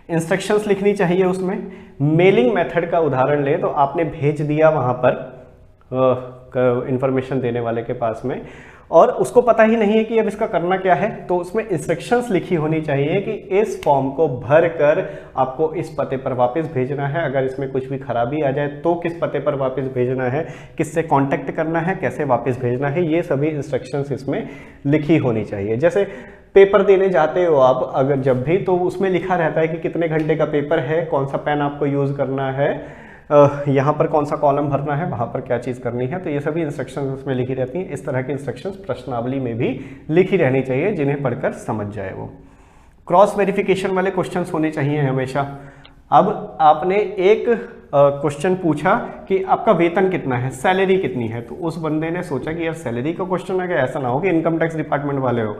इंस्ट्रक्शंस लिखनी चाहिए उसमें। मेलिंग मेथड का उदाहरण ले तो आपने भेज दिया वहाँ पर इंफॉर्मेशन देने वाले के पास में और उसको पता ही नहीं है कि अब इसका करना क्या है, तो उसमें इंस्ट्रक्शंस लिखी होनी चाहिए कि इस फॉर्म को भर कर आपको इस पते पर वापस भेजना है। अगर इसमें कुछ भी खराबी आ जाए तो किस पते पर वापस भेजना है, किससे कांटेक्ट करना है, कैसे वापस भेजना है, ये सभी इंस्ट्रक्शंस इसमें लिखी होनी चाहिए। जैसे पेपर देने जाते हो आप अगर जब भी, तो उसमें लिखा रहता है कि कितने घंटे का पेपर है, कौन सा पेन आपको यूज़ करना है, यहाँ पर कौन सा कॉलम भरना है, वहाँ पर क्या चीज़ करनी है। तो ये सभी इंस्ट्रक्शंस उसमें लिखी रहती हैं। इस तरह की इंस्ट्रक्शंस प्रश्नावली में भी लिखी रहनी चाहिए जिन्हें पढ़कर समझ जाए वो। क्रॉस वेरिफिकेशन वाले क्वेश्चंस होने चाहिए हमेशा। अब आपने एक क्वेश्चन पूछा कि आपका वेतन कितना है, सैलरी कितनी है, तो उस बंदे ने सोचा कि यार सैलरी का क्वेश्चन है क्या, ऐसा ना हो कि इनकम टैक्स डिपार्टमेंट वाले हो।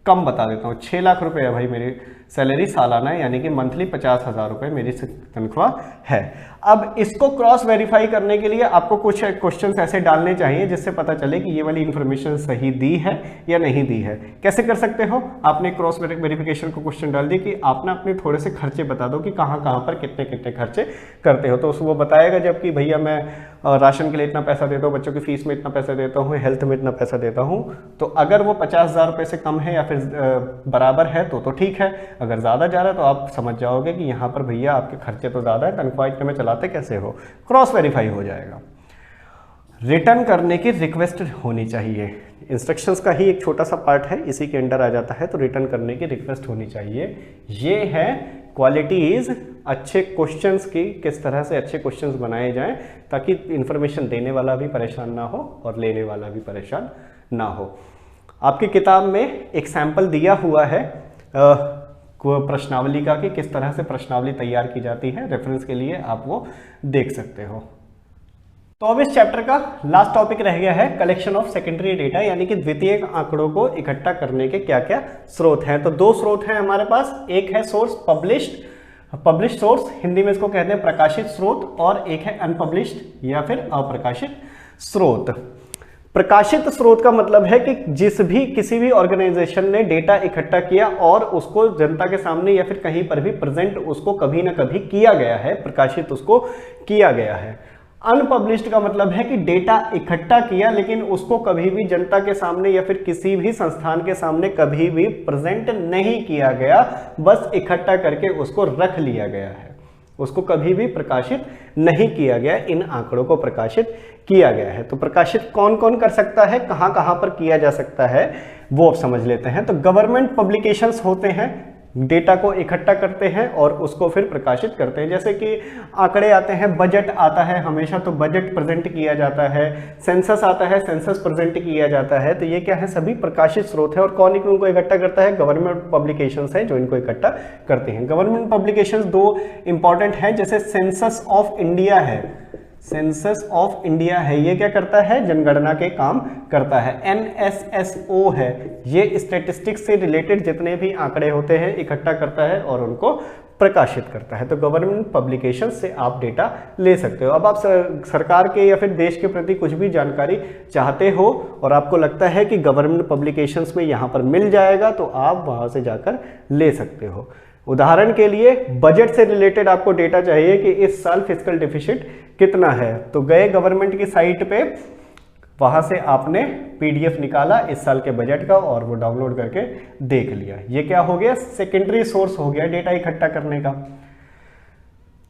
कम बता देता हूँ, 6 लाख रुपए है भाई मेरी सैलरी सालाना है, यानी कि मंथली 50,000 रुपये मेरी तनख्वाह है। अब इसको क्रॉस वेरीफाई करने के लिए आपको कुछ क्वेश्चंस ऐसे डालने चाहिए जिससे पता चले कि ये वाली इंफॉर्मेशन सही दी है या नहीं दी है। कैसे कर सकते हो, आपने क्रॉस वेरिफिकेशन को क्वेश्चन डाल दिया कि आप ना अपने थोड़े से खर्चे बता दो कि कहाँ कहाँ पर कितने कितने खर्चे करते हो, तो उसको वो बताएगा जबकि भैया मैं राशन के लिए इतना पैसा देता हूँ, बच्चों की फीस में इतना पैसा देता हूँ, हेल्थ में इतना पैसा देता हूँ। तो अगर वो 50,000 रुपये से कम है या फिर बराबर है तो ठीक है, अगर ज़्यादा जा रहा है तो आप समझ जाओगे कि यहाँ पर भैया आपके खर्चे तो ज़्यादा है, तनख्वाह इतने में चलाते कैसे हो। क्रॉस वेरीफाई हो जाएगा। रिटर्न करने की रिक्वेस्ट होनी चाहिए, इंस्ट्रक्शंस का ही एक छोटा सा पार्ट है, इसी के अंडर आ जाता है। तो रिटर्न करने की रिक्वेस्ट होनी चाहिए। ये है क्वालिटीज अच्छे क्वेश्चंस की, किस तरह से अच्छे क्वेश्चंस बनाए जाएं ताकि इंफॉर्मेशन देने वाला भी परेशान ना हो और लेने वाला भी परेशान ना हो। आपकी किताब में एक सैंपल दिया हुआ है प्रश्नावली का कि किस तरह से प्रश्नावली तैयार की जाती है, रेफरेंस के लिए आप वो देख सकते हो। तो अब इस चैप्टर का लास्ट टॉपिक रह गया है कलेक्शन ऑफ सेकेंडरी डेटा, यानी कि द्वितीयक आंकड़ों को इकट्ठा करने के क्या क्या स्रोत हैं। तो 2 स्रोत हैं हमारे पास, एक है सोर्स पब्लिश्ड सोर्स, हिंदी में इसको कहते हैं प्रकाशित स्रोत, और एक है अनपब्लिश्ड या फिर अप्रकाशित स्रोत। प्रकाशित स्रोत का मतलब है कि किसी भी ऑर्गेनाइजेशन ने डेटा इकट्ठा किया और उसको जनता के सामने या फिर कहीं पर भी प्रेजेंट उसको कभी ना कभी किया गया है, प्रकाशित उसको किया गया है। अनपब्लिश्ड का मतलब है कि डेटा इकट्ठा किया लेकिन उसको कभी भी जनता के सामने या फिर किसी भी संस्थान के सामने कभी भी प्रेजेंट नहीं किया गया, बस इकट्ठा करके उसको रख लिया गया है, उसको कभी भी प्रकाशित नहीं किया गया, इन आंकड़ों को प्रकाशित किया गया है। तो प्रकाशित कौन कौन कर सकता है, कहां कहां पर किया जा सकता है, वो अब समझ लेते हैं। तो गवर्नमेंट पब्लिकेशंस होते हैं, डेटा को इकट्ठा करते हैं और उसको फिर प्रकाशित करते हैं। जैसे कि आंकड़े आते हैं, बजट आता है हमेशा, तो बजट प्रेजेंट किया जाता है, सेंसस आता है, सेंसस प्रेजेंट किया जाता है। तो ये क्या है, सभी प्रकाशित स्रोत है। और कौन इनको इकट्ठा करता है, गवर्नमेंट पब्लिकेशंस है जो इनको इकट्ठा करते हैं। गवर्नमेंट पब्लिकेशंस दो इंपॉर्टेंट है, जैसे सेंसस ऑफ इंडिया है, सेंसस ऑफ इंडिया है, ये क्या करता है, जनगणना के काम करता है। NSSO है, ये स्टैटिस्टिक्स से रिलेटेड जितने भी आंकड़े होते हैं इकट्ठा करता है और उनको प्रकाशित करता है। तो गवर्नमेंट पब्लिकेशन से आप डेटा ले सकते हो। अब आप सरकार के या फिर देश के प्रति कुछ भी जानकारी चाहते हो और आपको लगता है कि गवर्नमेंट पब्लिकेशंस में यहाँ पर मिल जाएगा, तो आप वहाँ से जाकर ले सकते हो। उदाहरण के लिए बजट से रिलेटेड आपको डेटा चाहिए कि इस साल फिस्कल डेफिसिट कितना है, तो गए गवर्नमेंट की साइट पे, वहां से आपने PDF निकाला इस साल के बजट का और वो डाउनलोड करके देख लिया। ये क्या हो गया, सेकेंडरी सोर्स हो गया डेटा इकट्ठा करने का।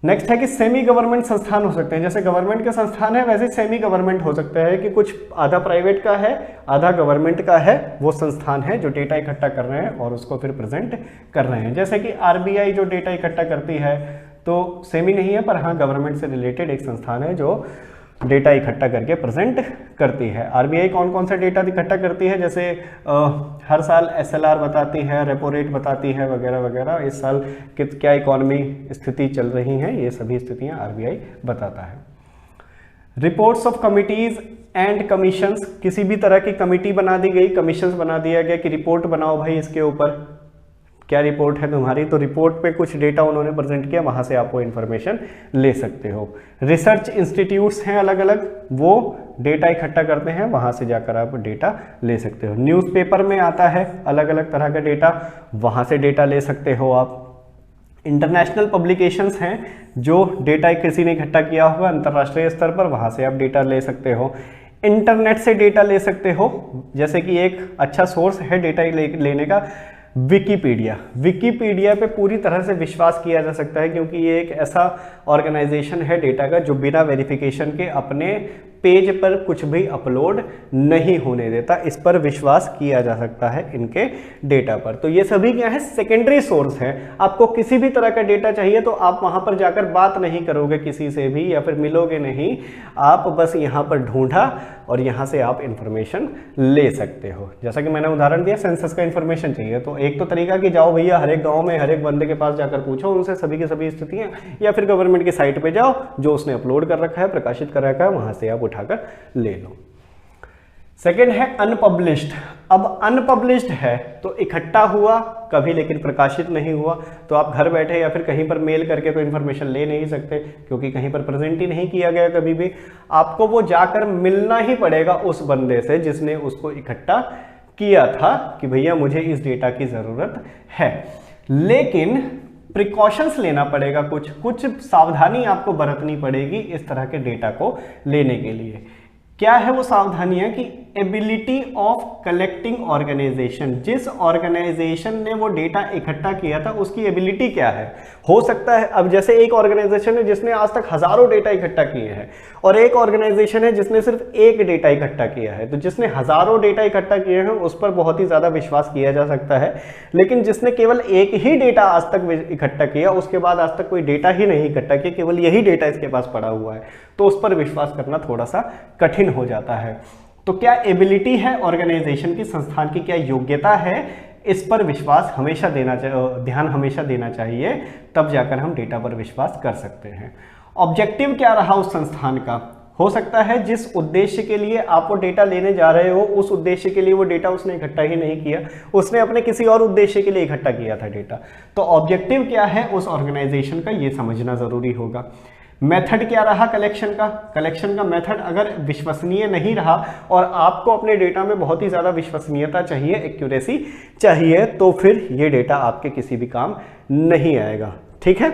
नेक्स्ट है कि सेमी गवर्नमेंट संस्थान हो सकते हैं, जैसे गवर्नमेंट के संस्थान है वैसे सेमी गवर्नमेंट हो सकता है कि कुछ आधा प्राइवेट का है आधा गवर्नमेंट का है, वो संस्थान है जो डेटा इकट्ठा कर रहे हैं और उसको फिर प्रेजेंट कर रहे हैं। जैसे कि RBI जो डेटा इकट्ठा करती है, तो सेमी नहीं है पर हाँ गवर्नमेंट से रिलेटेड एक संस्थान है जो डेटा इकट्ठा करके प्रेजेंट करती है। RBI कौन कौन सा डेटा इकट्ठा करती है, जैसे हर साल SLR बताती है, रेपो रेट बताती है, वगैरह वगैरह, इस साल क्या इकोनॉमी स्थिति चल रही है, ये सभी स्थितियां RBI बताता है। Reports of committees and commissions, किसी भी तरह की कमिटी बना दी गई, कमीशंस बना दिया गया कि रिपोर्ट बनाओ भाई इसके ऊपर, क्या रिपोर्ट है तुम्हारी, तो रिपोर्ट पे कुछ डेटा उन्होंने प्रेजेंट किया, वहां से आप वो इन्फॉर्मेशन ले सकते हो। रिसर्च इंस्टीट्यूट्स हैं अलग अलग, वो डेटा इकट्ठा करते हैं, वहां से जाकर आप डेटा ले सकते हो। न्यूज़पेपर में आता है अलग अलग तरह का डेटा, वहां से डेटा ले सकते हो आप। इंटरनेशनल पब्लिकेशंस हैं जो डेटा किसी ने इकट्ठा किया हुआ अंतर्राष्ट्रीय स्तर पर, वहां से आप डेटा ले सकते हो। इंटरनेट से डेटा ले सकते हो, जैसे कि एक अच्छा सोर्स है डेटा लेने का विकिपीडिया। विकिपीडिया पे पूरी तरह से विश्वास किया जा सकता है क्योंकि ये एक ऐसा ऑर्गेनाइजेशन है डेटा का जो बिना वेरिफिकेशन के अपने पेज पर कुछ भी अपलोड नहीं होने देता, इस पर विश्वास किया जा सकता है इनके डेटा पर। तो ये सभी क्या है, सेकेंडरी सोर्स है। आपको किसी भी तरह का डेटा चाहिए तो आप वहां पर जाकर बात नहीं करोगे किसी से भी या फिर मिलोगे नहीं, आप बस यहाँ पर ढूंढा और यहाँ से आप इंफॉर्मेशन ले सकते हो। जैसा कि मैंने उदाहरण दिया, सेंसस का इंफॉर्मेशन चाहिए तो एक तो तरीका कि जाओ भैया हर एक गाँव में हर एक बंदे के पास जाकर पूछो उनसे सभी की सभी स्थितियाँ, या फिर गवर्नमेंट की साइट पर जाओ जो उसने अपलोड कर रखा है, प्रकाशित कर रखा है, वहां से आप उठाकर ले लो। सेकेंड है अनपब्लिश्ड। अब अनपब्लिश्ड है तो इकट्ठा हुआ कभी लेकिन प्रकाशित नहीं हुआ, तो आप घर बैठे या फिर कहीं पर मेल करके तो इन्फॉर्मेशन ले नहीं सकते क्योंकि कहीं पर प्रेजेंट ही नहीं किया गया कभी भी। आपको वो जाकर मिलना ही पड़ेगा उस बंदे से जिसने उसको इकट्ठा किया था कि भैया मुझे इस डेटा की जरूरत है। लेकिन प्रिकॉशंस लेना पड़ेगा, कुछ सावधानी आपको बरतनी पड़ेगी इस तरह के डेटा को लेने के लिए। क्या है वो सावधानियां कि एबिलिटी ऑफ कलेक्टिंग ऑर्गेनाइजेशन, जिस ऑर्गेनाइजेशन ने वो डेटा इकट्ठा किया था उसकी एबिलिटी क्या है। हो सकता है अब जैसे एक ऑर्गेनाइजेशन है जिसने आज तक हजारों डेटा इकट्ठा किए हैं और एक ऑर्गेनाइजेशन है जिसने सिर्फ एक डेटा इकट्ठा किया है, तो जिसने हजारों डेटा इकट्ठा किए हैं उस पर बहुत ही ज्यादा विश्वास किया जा सकता है। लेकिन जिसने केवल एक ही डेटा आज तक इकट्ठा किया, उसके बाद आज तक कोई डेटा ही नहीं इकट्ठा किया, केवल यही डेटा इसके पास पड़ा हुआ है, तो उस पर विश्वास करना थोड़ा सा कठिन हो जाता है। तो क्या एबिलिटी है ऑर्गेनाइजेशन की, संस्थान की क्या योग्यता है, इस पर विश्वास हमेशा ध्यान हमेशा देना चाहिए, तब जाकर हम डेटा पर विश्वास कर सकते हैं। ऑब्जेक्टिव क्या रहा उस संस्थान का, हो सकता है जिस उद्देश्य के लिए आप वो डेटा लेने जा रहे हो उस उद्देश्य के लिए वो डेटा उसने इकट्ठा ही नहीं किया, उसने अपने किसी और उद्देश्य के लिए इकट्ठा किया था डेटा। तो ऑब्जेक्टिव क्या है उस ऑर्गेनाइजेशन का, ये समझना जरूरी होगा। मेथड क्या रहा कलेक्शन का, कलेक्शन का मेथड अगर विश्वसनीय नहीं रहा और आपको अपने डेटा में बहुत ही ज़्यादा विश्वसनीयता चाहिए, एक्यूरेसी चाहिए, तो फिर ये डेटा आपके किसी भी काम नहीं आएगा। ठीक है,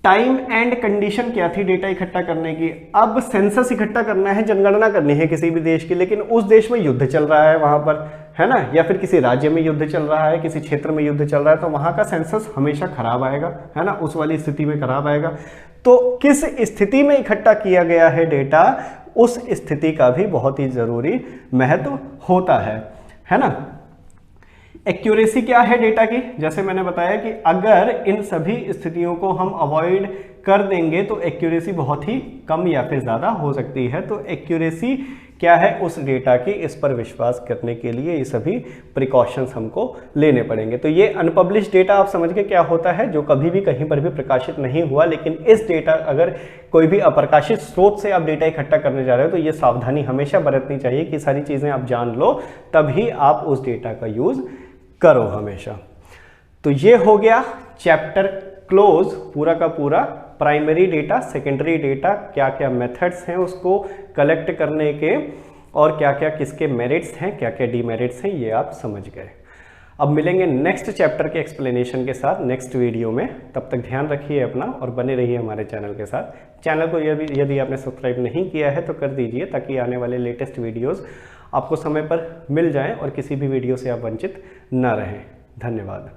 टाइम एंड कंडीशन क्या थी डेटा इकट्ठा करने की? अब सेंसस इकट्ठा करना है, जनगणना करनी है किसी भी देश की, लेकिन उस देश में युद्ध चल रहा है वहां पर, है ना, या फिर किसी राज्य में युद्ध चल रहा है, किसी क्षेत्र में युद्ध चल रहा है, तो वहां का सेंसस हमेशा खराब आएगा, है ना, उस वाली स्थिति में खराब आएगा। तो किस स्थिति में इकट्ठा किया गया है डेटा, उस स्थिति का भी बहुत ही जरूरी महत्व होता है ना। एक्यूरेसी क्या है डेटा की? जैसे मैंने बताया कि अगर इन सभी स्थितियों को हम अवॉइड कर देंगे तो एक्यूरेसी बहुत ही कम या फिर ज़्यादा हो सकती है। तो एक्यूरेसी क्या है उस डेटा की, इस पर विश्वास करने के लिए ये सभी प्रिकॉशंस हमको लेने पड़ेंगे। तो ये अनपब्लिश डेटा आप समझ के क्या होता है, जो कभी भी कहीं पर भी प्रकाशित नहीं हुआ, लेकिन इस डेटा अगर कोई भी अप्रकाशित स्रोत से आप डेटा इकट्ठा करने जा रहे हो तो ये सावधानी हमेशा बरतनी चाहिए कि सारी चीज़ें आप जान लो, तभी आप उस डेटा का यूज़ करो हमेशा। तो ये हो गया चैप्टर क्लोज पूरा का पूरा। प्राइमरी डेटा, सेकेंडरी डेटा, क्या क्या मेथड्स हैं उसको कलेक्ट करने के, और क्या क्या किसके मेरिट्स हैं, क्या क्या डीमेरिट्स हैं, ये आप समझ गए। अब मिलेंगे नेक्स्ट चैप्टर के एक्सप्लेनेशन के साथ नेक्स्ट वीडियो में। तब तक ध्यान रखिए अपना और बने रहिए हमारे चैनल के साथ। चैनल को यदि आपने सब्सक्राइब नहीं किया है तो कर दीजिए, ताकि आने वाले लेटेस्ट वीडियोस आपको समय पर मिल जाएं और किसी भी वीडियो से आप वंचित न रहें। धन्यवाद।